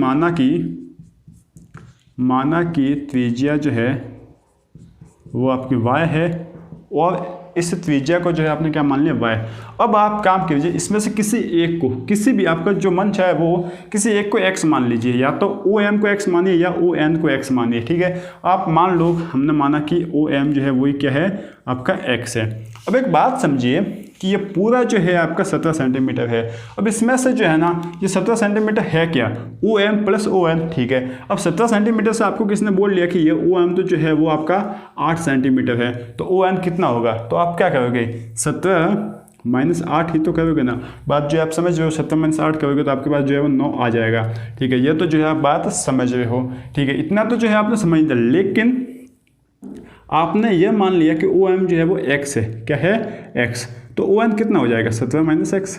माना कि त्रिज्या जो है वो आपकी y है और इस त्रिज्या को जो है आपने क्या मान लिया y। अब आप काम कीजिए, इसमें से किसी एक को, किसी भी आपका जो मन चाहे वो किसी एक को x मान लीजिए, या तो OM को x मानिए या ON को x मानिए। ठीक है, आप मान लो, हमने माना कि OM जो है वही क्या है आपका x है। अब एक बात समझिए कि ये पूरा जो है आपका 17 सेंटीमीटर है। अब इसमें से जो है ना ये 17 सेंटीमीटर है क्या, OM प्लस ON। ठीक है, अब 17 सेंटीमीटर से आपको किसने बोल लिया कि ये OM तो जो है वो आपका 8 सेंटीमीटर है, तो ON कितना होगा, तो आप क्या करोगे 17 माइनस 8 ही तो करोगे ना। बात जो आप समझ रहे हो, 17 माइनस 8 करोगे तो आपके पास जो है वो 9 आ जाएगा। ठीक है, ये तो जो है आप बात समझ रहे हो। ठीक है, इतना तो जो है आपने समझ लिया, लेकिन आपने ये मान लिया कि OM जो है वो x है, क्या है x, तो ON कितना हो जाएगा 17 माइनस x।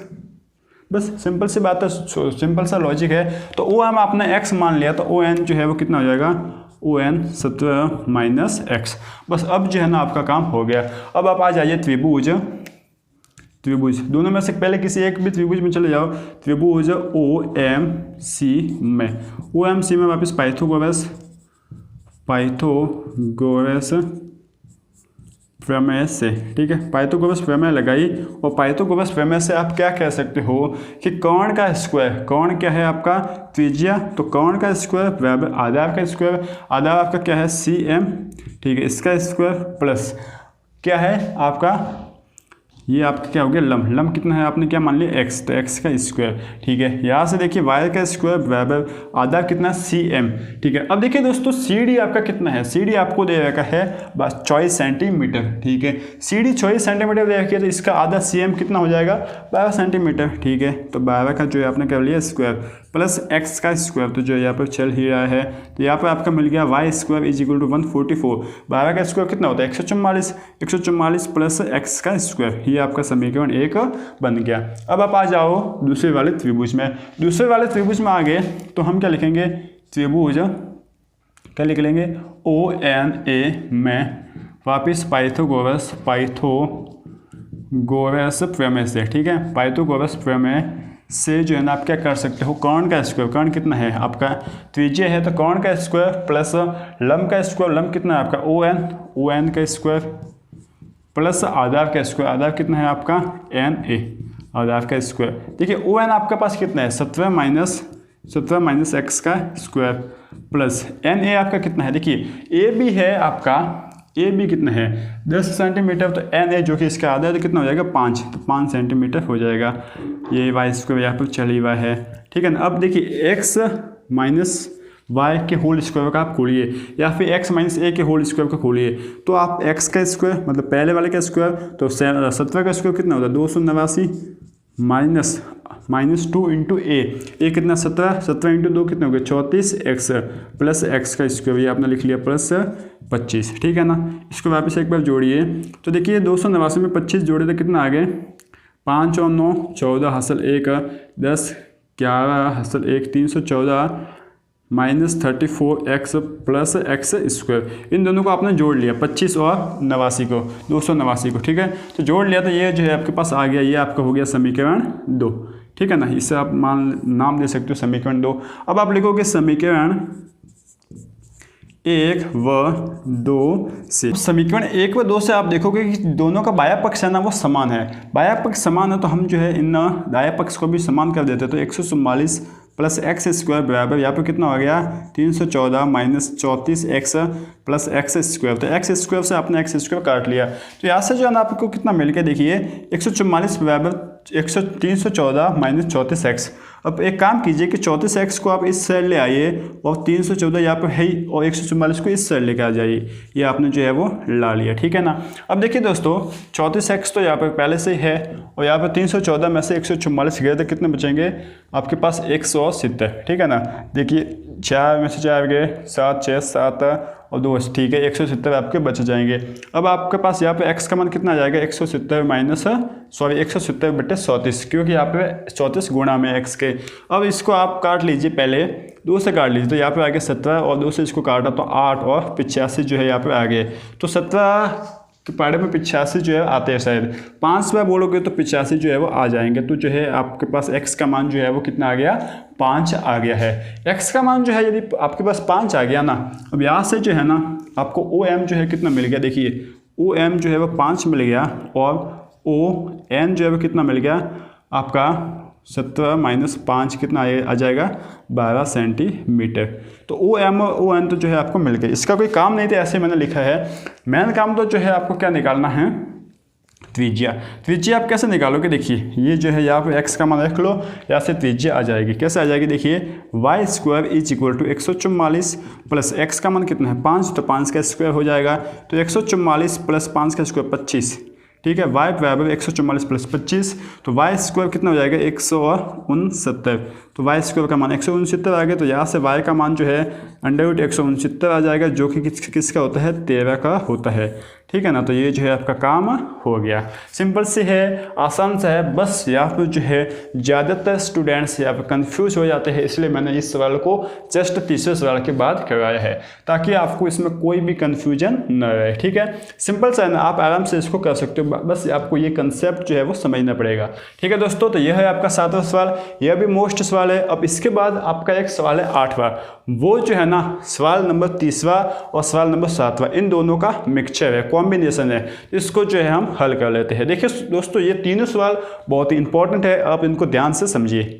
बस सिंपल सी बात है, सिंपल सा लॉजिक है। तो OM आपने x मान लिया तो ON जो है वो कितना हो जाएगा, ON 17 माइनस x। बस अब जो है ना आपका काम हो गया। अब आप आ जाइए त्रिभुज, दोनों में से पहले किसी एक भी त्रिभुज में चले जाओ। त्रिभुज OMC में वापस पाइथागोरस प्रमेय से, ठीक है, पाइथागोरस प्रमेय लगाई। और पाइथागोरस प्रमेय से आप क्या कह सकते हो कि कर्ण का स्क्वायर, कर्ण क्या है आपका त्रिज्या, तो कर्ण का स्क्वायर बराबर आधार का स्क्वायर, आधार आपका क्या है CM, ठीक है, इसका स्क्वायर प्लस क्या है आपका, ये आपका क्या हो गया लंब, लंब कितना है आपने क्या मान लिया x, तो x का स्क्वायर। ठीक है, यहाँ से देखिए y का स्क्वायर बराबर आधार कितना CM। ठीक है, अब देखिए दोस्तों CD आपका कितना है, CD आपको दे रखा है बस 24 सेंटीमीटर। ठीक है, CD 24 सेंटीमीटर दे रखी है, तो इसका आधा CM कितना हो जाएगा 12 सेंटीमीटर। ठीक है, तो 12 का जो है आपने कर लिया स्क्वायर प्लस x का स्क्वायर, तो जो यहाँ पर चल ही रहा है, तो यहाँ पर आपका मिल गया y square is equal to 144। 12 का स्क्वायर कितना होता है 144 प्लस x का स्क्वायर, ये आपका समीकरण 1 बन गया। अब आप आ जाओ दूसरे वाले त्रिभुज में। दूसरे वाले त्रिभुज में आ गए तो हम क्या लिखेंगे, त्रिभुज क्या लिख लेंगे ONA में वापिस पाइथागोरस प्रमेय से। ठीक है, पाइथागोरस प्रमेय से जो है ना आप क्या कर सकते हो, कर्ण का स्क्वायर, कर्ण कितना है आपका त्रिज्या है, तो कर्ण का स्क्वायर प्लस लंब का स्क्वायर, लंब कितना है आपका ON का स्क्वायर प्लस आधार का स्क्वायर, आधार कितना है आपका NA, आधार का स्क्वायर। देखिए ON आपके पास कितना है 17 माइनस x का स्क्वायर प्लस NA आपका कितना है, देखिए AB है आपका, AB कितना है 10 सेंटीमीटर, तो NA जो कि इसका आधा है तो कितना हो जाएगा 5, तो 5 सेंटीमीटर हो जाएगा। ये y स्क्वायर यहाँ पर चली हुआ है। ठीक है ना, अब देखिए x माइनस y के होल स्क्वायर का आप खोलिए, या फिर x माइनस a के होल स्क्वायर का खोलिए, तो आप x का स्क्वायर मतलब पहले वाले का स्क्वायर, तो 17 का स्क्वायर कितना होता है 289 माइनस 2 इंटू a कितना 17 इंटू 2 कितना हो गया 34x प्लस x का स्क्वायर, ये आपने लिख लिया प्लस 25। ठीक है ना, इसको वापस एक बार जोड़िए, तो देखिए 289 में 25 जोड़े तो कितना आ गए 5 और 9 14 हासिल 1 10 11 हासिल 1 314 minus 34x plus x square. इन दोनों को आपने जोड़ लिया 25 और 89 को 289 को। ठीक है, तो जोड़ लिया तो ये जो है आपके पास आ गया, ये आपका हो गया समीकरण 2। ठीक है ना, इससे आप नाम दे सकते हो समीकरण 2। अब आप लिखोगे समीकरण 1 व 2 से। समीकरण 1 व 2 से आप देखोगे कि दोनों का बाया पक्ष है ना वो समान है। बाया पक्ष समान है तो हम जो है इन दाया पक्ष को भी समान कर देते, तो 144 प्लस एक्स स्क्वायर बराबर यहाँ पर कितना हो गया 314 minus 34x plus x square. तो एक्स स्क्वायर से आपने एक्स स्क्वायर काट लिया, तो यहाँ से जो है ना आपको कितना मिल गया, देखिए 144 बराबर 314 माइनस 34x। अब एक काम कीजिए कि 34x को आप इस साइड ले आइए और 314 यहाँ पर है ही, और 144 को इस साइड लेकर आ जाइए, ये आपने जो है वो ला लिया। ठीक है ना, अब देखिए दोस्तों 34x तो यहाँ पर पहले से ही है, और यहाँ पर 314 में से 144 गए तो कितने बचेंगे आपके पास 170। ठीक है ना, देखिए 4 में से 4 गए 7 6 7 और 2, ठीक है 170 आपके बच जाएंगे। अब आपके पास यहाँ पे x का मान कितना आ जाएगा 170 माइनस 170/34, क्योंकि यहाँ पे 34 गुणा में x के। अब इसको आप काट लीजिए, पहले 2 से काट लीजिए, तो यहाँ पे आ गया 17 और 2 से इसको काटा तो 8 और 85 जो है यहाँ पे आ गए। तो 17 के पाड़े में 85 जो है आते हैं, शायद 5 बार बोलोगे तो 85 जो है वो आ जाएंगे। तो जो है आपके पास x का मान जो है वो कितना आ गया 5 आ गया है। x का मान जो है यदि आपके पास 5 आ गया ना, अब यहाँ से जो है ना आपको OM जो है कितना मिल गया, देखिए ओ एम जो है वो 5 मिल गया और ओ एन जो है वो कितना मिल गया आपका 17 माइनस 5 कितना आ जाएगा 12 सेंटीमीटर। तो ओ एम और ओ एन तो जो है आपको मिल गया। इसका कोई काम नहीं था, ऐसे मैंने लिखा है। मेन काम तो जो है आपको क्या निकालना है, त्रिज्या। त्रिज्या आप कैसे निकालोगे, देखिए ये जो है यहाँ पे x का मान रख लो, यहाँ से त्रिज्या आ जाएगी। कैसे आ जाएगी, देखिए Y square is equal to 144 plus x का मान कितना है 5, तो 5 का स्क्वायर हो जाएगा, तो 144 प्लस 5 का स्क्वायर 25। ठीक है, y बराबर 144 प्लस 25, तो y स्क्वायर कितना हो जाएगा 169। तो y स्क्वायर का मान 169 आ गया, तो यहाँ से y का मान जो है √169 आ जाएगा, जो कि किसका होता है 13 का होता है। ठीक है ना, तो ये जो है आपका काम हो गया। सिंपल से है, आसान सा है, बस यहाँ पर जो है ज़्यादातर स्टूडेंट्स यहाँ पर कन्फ्यूज हो जाते हैं, इसलिए मैंने इस सवाल को जस्ट तीसरे सवाल के बाद करवाया है, ताकि आपको इसमें कोई भी कन्फ्यूजन न रहे। ठीक है, सिंपल सा है ना, आप आराम से इसको कर सकते हो, बस आपको ये कंसेप्ट जो है वो समझना पड़ेगा। ठीक है दोस्तों, तो यह है आपका 7वां सवाल, यह भी मोस्ट सवाल है। अब इसके बाद आपका एक सवाल है 8वां, वो जो है ना सवाल नंबर 30वां और सवाल नंबर 7वां, इन दोनों का मिक्सचर है, कॉम्बिनेशन है। इसको जो है हम हल कर लेते हैं। देखिए दोस्तों, ये तीनों सवाल बहुत ही इंपॉर्टेंट है, आप इनको ध्यान से समझिए।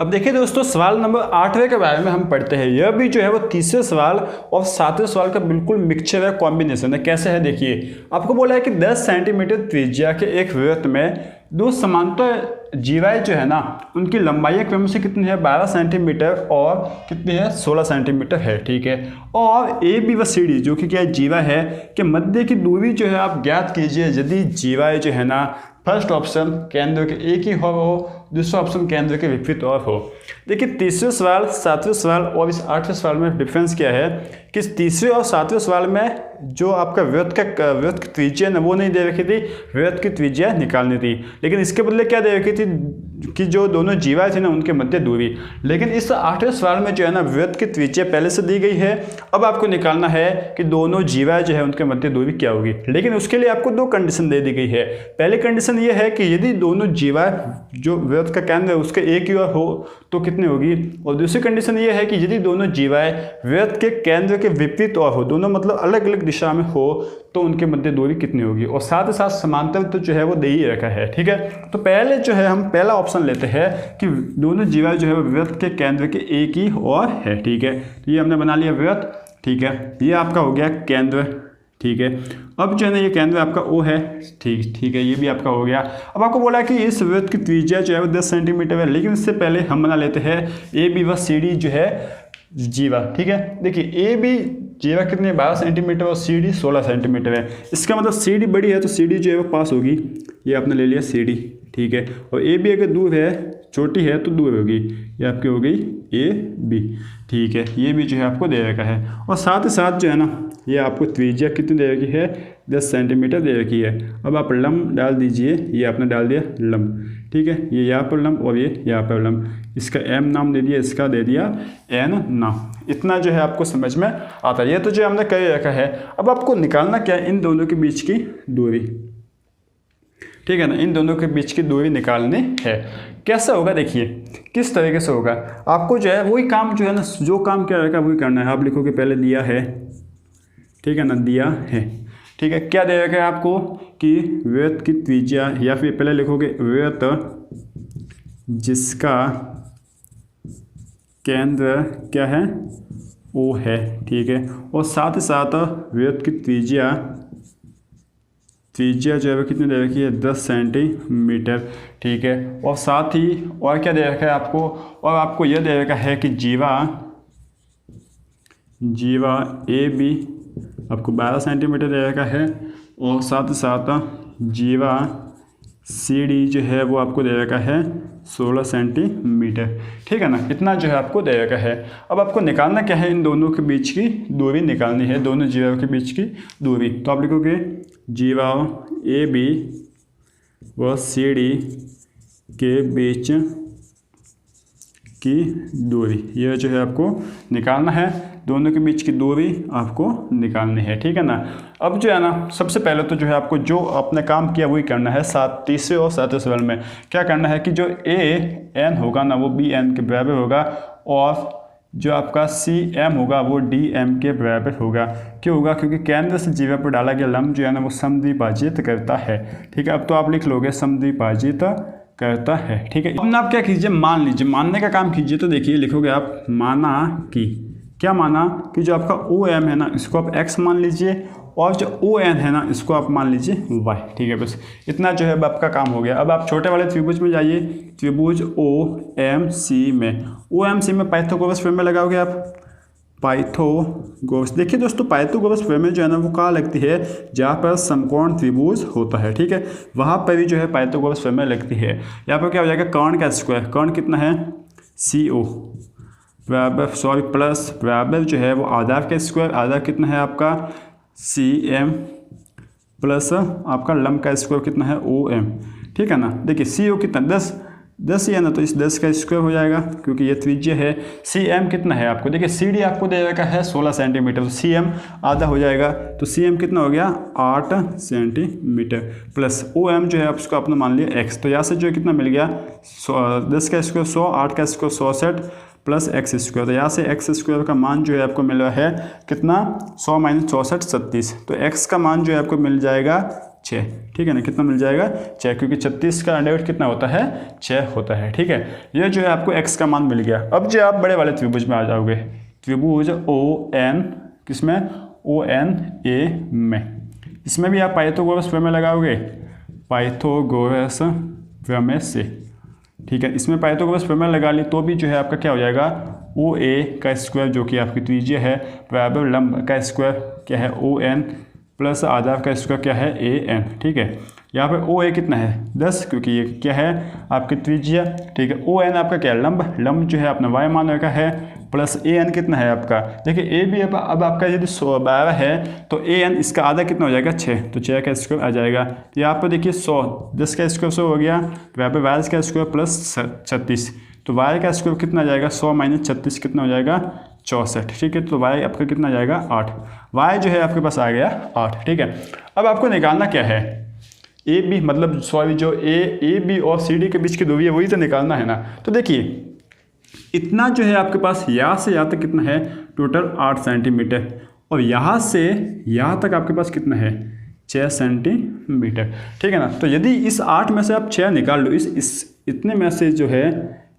अब देखिए दोस्तों, सवाल नंबर 8वें के बारे में हम पढ़ते हैं। यह भी जो है वो तीसरे सवाल और 7वें सवाल का बिल्कुल मिक्सचर है, कॉम्बिनेशन है। कैसे है देखिए, आपको बोला है कि 10 सेंटीमीटर त्रिज्या के एक वृत्त में दो समांतर जीवाएं जो है ना, उनकी लंबाई क्रम से कितनी है 12 सेंटीमीटर और कितनी है 16 सेंटीमीटर है। ठीक है, और ए बी व सी डी जो कि क्या जीवा है कि मध्य की दूरी जो है आप ज्ञात कीजिए, यदि जीवाएं जो है ना फर्स्ट ऑप्शन केंद्र के एक ही हो, दूसरा ऑप्शन केंद्र के विपरीत और हो। देखिए तीसरे सवाल, 7वें सवाल और इस 8वें सवाल में डिफरेंस क्या है कि तीसरे और 7वें सवाल में जो आपका वृत्त की त्रिज्या है ना वो नहीं दे रखी थी, वृत्त की त्रिज्या निकालनी थी। लेकिन इसके बदले क्या दे रखी थी कि जो दोनों जीवाएं थी ना उनके मध्य दूरी। लेकिन इस 8वें सवाल में जो है ना वृत्त की त्रिज्या पहले से दी गई है। अब आपको निकालना है कि दोनों जीवाएं जो है उनके मध्य दूरी क्या होगी। लेकिन उसके लिए आपको दो कंडीशन दे दी गई है। पहली कंडीशन ये है कि यदि दोनों जीवाएं जो वृत्त का केंद्र है उसके एक ही ओर हो तो कितनी होगी, और दूसरी कंडीशन ये है कि यदि दोनों जीवाएं वृत्त के केंद्र के विपरीत ओर हो, दोनों मतलब अलग अलग दिशा में हो, तो उनके मध्य दूरी कितनी होगी। और साथ ही साथ समांतर तो जो है वो दे ही रखा है। ठीक है, तो पहले जो है हम पहला ऑप्शन लेते हैं कि दोनों जीवाएं जो है वृत्त के केंद्र के एक ही ओर है। ठीक है, तो ये हमने बना लिया वृत्त। ठीक है, ये आपका हो गया केंद्र। ठीक है, अब जो है ना ये केंद्र आपका O है। ठीक है, ये भी आपका हो गया। अब आपको बोला कि इस वृत्त की त्रिज्या जो है वो 10 सेंटीमीटर है, लेकिन इससे पहले हम बना लेते हैं ए बी व सी डी जो है जीवा। ठीक है, देखिए ए बी जीवा कितने 12 सेंटीमीटर और सी डी 16 सेंटीमीटर है। इसका मतलब सी डी बड़ी है तो सी डी जो है वो पास होगी, ये आपने ले लिया सी डी। ठीक है, और ए बी अगर दूर है, छोटी है तो दूर होगी, ये आपकी हो गई ए बी। ठीक है, ये भी जो है आपको दे रखा है। और साथ ही साथ जो है ना ये आपको त्रिज्या कितनी दे रखी है 10 सेंटीमीटर दे रखी है। अब आप लंब डाल दीजिए, ये आपने डाल दिया लंब। ठीक है, ये यहाँ पर लंब और ये यहाँ पर लंब, इसका एम नाम दे दिया, इसका दे दिया एन नाम। इतना जो है आपको समझ में आता है। ये तो जो हमने कर रखा है। अब आपको निकालना क्या है, इन दोनों के बीच की दूरी। ठीक है ना, इन दोनों के बीच की दूरी निकालनी है। कैसा होगा देखिए, किस तरीके से होगा। आपको जो है वही काम जो है ना, जो काम क्या रहेगा वही करना है। आप लिखोगे पहले दिया है, ठीक है ना, दिया है। ठीक है, क्या दे रखा है आपको कि वृत्त की त्रिज्या, या फिर पहले लिखोगे वृत्त जिसका केंद्र क्या है O है। ठीक है, और साथ ही साथ वृत्त की त्रिज्या जो है कितनी दे रखी है 10 सेंटीमीटर। ठीक है, और साथ ही और क्या दे रखा है आपको, और आपको यह दे रखा है कि जीवा ए बी आपको 12 सेंटीमीटर दे रखा है, और साथ ही साथ जीवा सी डी जो है वो आपको दे रखा है 16 सेंटीमीटर। ठीक है ना, इतना जो है आपको दे रखा है। अब आपको निकालना क्या है, इन दोनों के बीच की दूरी निकालनी है, दोनों जीवाओं के बीच की दूरी। तो आप लिखोगे जीवाओं ए बी व सी डी के बीच की दूरी, यह जो है आपको निकालना है। दोनों के बीच की दूरी आपको निकालनी है। ठीक है ना, अब जो है ना सबसे पहले तो जो है आपको जो आपने काम किया वही करना है। तीसरे और 7वें सवाल में क्या करना है कि जो ए एन होगा ना वो बी एन के बराबर होगा, और जो आपका सी एम होगा वो डी एम के बराबर होगा। क्यों होगा? क्योंकि केंद्र से जीवा पर डाला गया लंब जो है ना वो समद्विभाजित करता है। ठीक है, अब तो आप लिख लोगे समद्विभाजित करता है। ठीक है, अब आप क्या कीजिए, मान लीजिए, मानने का काम कीजिए। तो देखिए लिखोगे आप माना कि, क्या माना कि जो आपका ओ एम है ना इसको आप एक्स मान लीजिए और जो ओ एन है ना इसको आप मान लीजिए वाई। ठीक है, बस इतना जो है अब आपका काम हो गया। अब आप छोटे वाले त्रिभुज में जाइए, त्रिभुज ओ एम सी में, ओ एम सी में पाइथागोरस प्रमेय लगाओगे आप, पाइथागोरस। देखिए दोस्तों, पाइथागोरस प्रमेय जो है ना वो कहाँ लगती है? जहाँ पर समकोण त्रिभुज होता है। ठीक है, वहाँ पर भी जो है पाइथागोरस प्रमेय लगती है। यहाँ पर क्या हो जाएगा, कर्ण का स्क्वायर, कर्ण कितना है सी ओ बराबर, सॉरी प्लस बराबर जो है वो आधार का स्क्वायर, आधार कितना है आपका सी एम प्लस आपका लंब का स्क्वायर कितना है ओ एम। ठीक है ना, देखिए सी ओ कितना 10 ही है ना, तो इस 10 का स्क्वायर हो जाएगा क्योंकि ये त्रिज्या है। सी एम कितना है आपको, देखिए सी डी आपको दे रखा है 16 सेंटीमीटर, तो सी एम आधा हो जाएगा, तो सी एम कितना हो गया 8 सेंटीमीटर प्लस ओ एम जो है आप उसको आपने मान लिया एक्स। तो यहाँ से जो है कितना मिल गया 10 का स्क्वायर 100, 8 का स्क्वायर 160 प्लस एक्स स्क्वायर। तो यहाँ से एक्स स्क्वायर का मान जो है आपको मिल रहा है कितना 100 माइनस 64 36, तो एक्स का मान जो है आपको मिल जाएगा 6। ठीक है ना, कितना मिल जाएगा 6, क्योंकि 36 का अंडर रूट कितना होता है 6 होता है। ठीक है, ये जो है आपको एक्स का मान मिल गया। अब जो आप बड़े वाले त्रिभुज में आ जाओगे, त्रिभुज ओ एन, किसमें ओ एन ए में, इसमें भी आप पाइथागोरस प्रमेय लगाओगे, पाइथागोरस प्रमेय से। ठीक है, इसमें पाइथागोरस प्रमेय लगा ली तो भी जो है आपका क्या हो जाएगा ओ ए का स्क्वायर जो कि आपकी त्रिज्या है बराबर लंब का स्क्वायर क्या है ओ एन प्लस आधार का स्क्वायर क्या है ए एन। ठीक है, यहाँ पे ओ ए कितना है 10, क्योंकि ये क्या है आपकी त्रिज्या। ठीक है, ओ एन आपका क्या है लंब, लंब जो है अपना वाई मान रखा है, प्लस ए एन कितना है आपका, देखिए ए भी अब आपका यदि 12 है तो ए एन इसका आधा कितना हो जाएगा 6, तो 6 का स्क्वायर आ जाएगा। तो यहाँ पर देखिए 100, 10 का स्क्वायर 100 हो गया, तो यहाँ पर वाई का स्क्वायर प्लस 36, तो वाई का स्क्वायर कितना आ जाएगा 100 माइनस 36 कितना हो जाएगा 64। ठीक है, तो वाई आपका कितना आ जाएगा 8, वाई जो है आपके पास आ गया 8। ठीक है, अब आपको निकालना क्या है ए बी, मतलब सॉरी जो ए बी और सी डी के बीच की दूरी है वही तो निकालना है ना। तो देखिए इतना जो है आपके पास यहाँ से यहाँ तक कितना है टोटल 8 सेंटीमीटर, और यहाँ से यहाँ तक आपके पास कितना है 6 सेंटीमीटर। ठीक है ना, तो यदि इस 8 में से आप 6 निकाल लो, इस इतने में से जो है,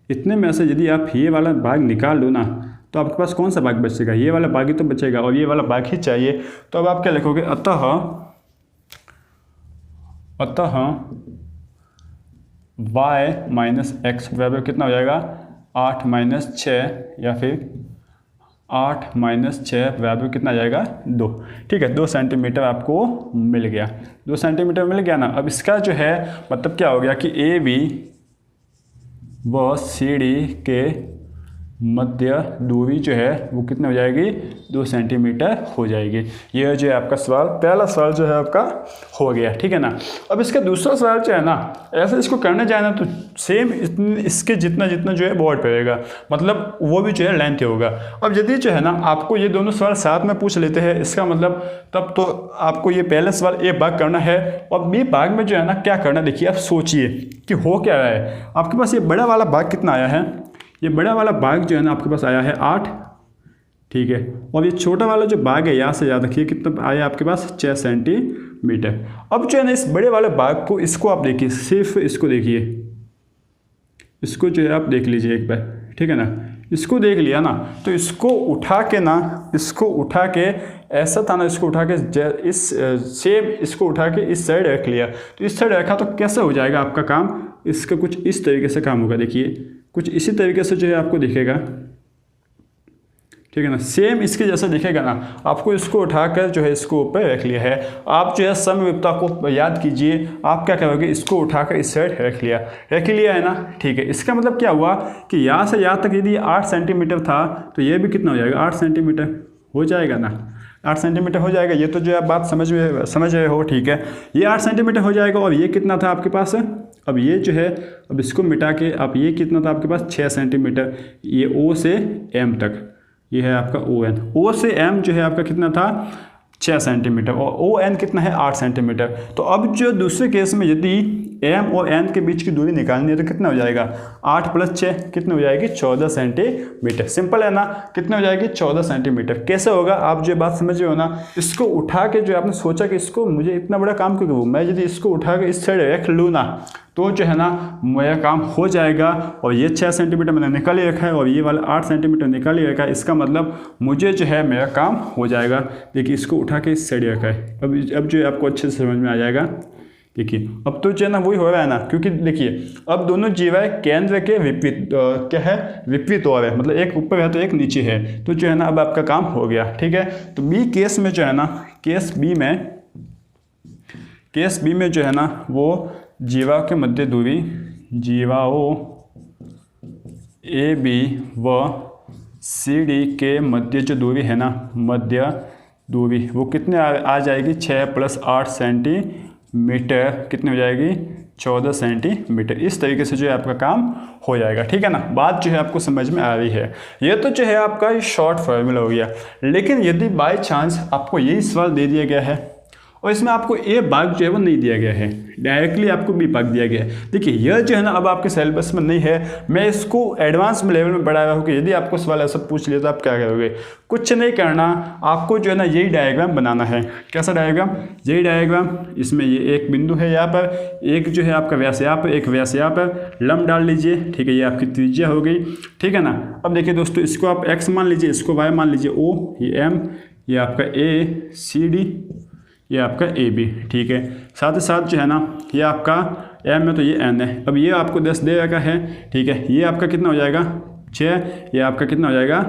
इतने में से यदि आप ये वाला भाग निकाल लो ना, तो आपके पास कौन सा भाग बचेगा, ये वाला भाग ही तो बचेगा, और ये वाला भाग ही चाहिए। तो अब आप क्या लिखोगे, अतः y माइनस एक्स बराबर कितना हो जाएगा 8 माइनस 6, या फिर 8 माइनस 6 बराबर कितना आ जाएगा 2। ठीक है, 2 सेंटीमीटर आपको मिल गया, 2 सेंटीमीटर मिल गया ना। अब इसका जो है मतलब क्या हो गया कि ए बी व सी डी के मध्य दूरी जो है वो कितनी हो जाएगी 2 सेंटीमीटर हो जाएगी। ये जो है आपका सवाल, पहला सवाल जो है आपका हो गया। ठीक है ना, अब इसका दूसरा सवाल जो है ना, ऐसे इसको करने जाए ना तो सेम इसके जितना जितना जो है बोर्ड पड़ेगा, मतलब वो भी जो है लेंथ होगा। अब यदि जो है ना आपको ये दोनों सवाल साथ में पूछ लेते हैं, इसका मतलब तब तो आपको ये पहले सवाल ए भाग करना है और बी भाग में जो है ना क्या करना, देखिए आप सोचिए कि हो क्या रहा है। आपके पास ये बड़ा वाला भाग कितना आया है, ये बड़ा वाला भाग जो है ना आपके पास आया है 8। ठीक है, और ये छोटा वाला जो भाग है यहाँ से याद रखिए कितना आया आपके पास 6 सेंटीमीटर। अब जो है ना इस बड़े वाले भाग को, इसको आप देखिए, सिर्फ इसको देखिए, इसको जो है आप देख लीजिए एक बार। ठीक है ना, इसको देख लिया ना, तो इसको उठा के ना, इसको उठा के ऐसा था ना, इसको उठा के इस सेम इसको उठा के इस साइड रख लिया, तो इस साइड रखा तो कैसे हो जाएगा आपका काम, इसका कुछ इस तरीके से काम होगा। देखिए कुछ इसी तरीके से जो है आपको दिखेगा। ठीक है ना, सेम इसके जैसा दिखेगा ना। आपको इसको उठाकर जो है इसको ऊपर रख लिया है। आप जो है समविभक्ता को याद कीजिए, आप क्या करोगे, इसको उठाकर इस साइड रख लिया है ना। ठीक है, इसका मतलब क्या हुआ कि यहाँ से यहाँ तक यदि 8 सेंटीमीटर था तो ये भी कितना हो जाएगा 8 सेंटीमीटर हो जाएगा ना, 8 सेंटीमीटर हो जाएगा। ये तो जो है बात समझ रहे हो। ठीक है, ये 8 सेंटीमीटर हो जाएगा। और ये कितना था आपके पास, अब ये जो है, अब इसको मिटा के अब ये कितना था आपके पास 6 सेंटीमीटर, ये ओ से एम तक, ये है आपका ओ एन, ओ से एम जो है आपका कितना था 6 सेंटीमीटर, और ओ एन कितना है 8 सेंटीमीटर। तो अब जो दूसरे केस में यदि एम और एन के बीच की दूरी निकालनी है तो कितना हो जाएगा 8 + 6 कितनी हो जाएगी 14 सेंटीमीटर। सिंपल है ना, कितनी हो जाएगी 14 सेंटीमीटर। कैसे होगा आप जो बात समझ रहे हो ना, इसको उठा के जो आपने सोचा कि इसको मुझे इतना बड़ा काम क्यों करूँ, मैं यदि इसको उठा के इस साइड रख लूँ ना तो जो है ना मेरा काम हो जाएगा। और ये 6 सेंटीमीटर मैंने निकाल ही रखा है और ये वाला 8 सेंटीमीटर निकाल ही रखा है, इसका मतलब मुझे जो है मेरा काम हो जाएगा। देखिए इसको उठा के इस साइड रखा है। अब जो है आपको अच्छे से समझ में आ जाएगा। देखिए अब तो जो है ना वही हो रहा है ना, क्योंकि देखिए अब दोनों जीवाएं केंद्र के विपरीत क्या है विपरीत हो रहे हैं, मतलब एक ऊपर है तो एक नीचे है, तो जो है ना अब आपका काम हो गया। ठीक है, तो बी केस में जो है ना केस बी में जो है ना वो जीवाओं के मध्य दूरी जीवाओं ए बी व सी डी के मध्य जो दूरी है ना मध्य दूरी वो कितने आ जाएगी 6 + 8 सेंटीमीटर कितनी हो जाएगी 14 सेंटीमीटर। इस तरीके से जो है आपका काम हो जाएगा। ठीक है ना, बात जो है आपको समझ में आ रही है। ये तो जो है आपका शॉर्ट फार्मूला हो गया। लेकिन यदि बाय चांस आपको यही सवाल दे दिया गया है और इसमें आपको ए भाग जो है वो नहीं दिया गया है, डायरेक्टली आपको बी भाग दिया गया है। देखिए यह जो है ना अब आपके सिलेबस में नहीं है, मैं इसको एडवांस में लेवल में बढ़ा रहा हूँ कि यदि आपको सवाल ऐसा पूछ लिया तो आप क्या करोगे। कुछ नहीं करना, आपको जो है ना यही डायग्राम बनाना है। कैसा डायग्राम, यही डायग्राम, इसमें ये एक बिंदु है यहाँ पर, एक जो है आपका व्यास यहाँ पर, एक व्यास यहाँ पर, लंब डाल लीजिए। ठीक है, ये आपकी त्रिज्या हो गई। ठीक है ना, अब देखिए दोस्तों इसको आप एक्स मान लीजिए, इसको वाई मान लीजिए, ओ ये एम, ये आपका ए सी डी, ये आपका ए बी। ठीक है, साथ ही साथ जो है ना ये आपका एम है तो ये एन है। अब ये आपको 10 दे रखा है। ठीक है, ये आपका कितना हो जाएगा 6, ये आपका कितना हो जाएगा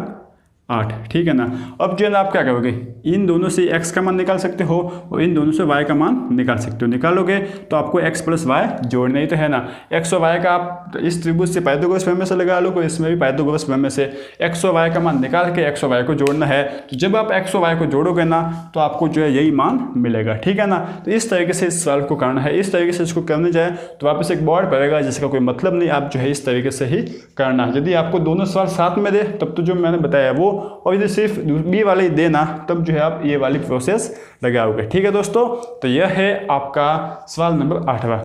8। ठीक है ना, अब जो है ना आप क्या करोगे, इन दोनों से x का मान निकाल सकते हो और इन दोनों से y का मान निकाल सकते हो। निकालोगे तो आपको x + y जोड़ना ही तो है ना। x और y का आप इस त्रिभुज से पाइथागोरस प्रमेय से लगा लो, तो इसमें भी पाइथागोरस प्रमेय से x और y का मान निकाल के x और y को जोड़ना है। तो जब आप x और y को जोड़ोगे ना तो आपको जो है यही मान मिलेगा। ठीक है ना, तो इस तरीके से इस सवाल को करना है। इस तरीके से इसको करने जाए तो वापस एक बोर्ड पड़ेगा जिसका कोई मतलब नहीं, आप जो है इस तरीके से ही करना। यदि आपको दोनों सवाल साथ में दे तब तो जो मैंने बताया वो, और यदि सिर्फ बी वाले ही देना तब जो है आप ये वाली प्रोसेस लगाओगे। ठीक है दोस्तों, तो यह है आपका सवाल नंबर 8वां।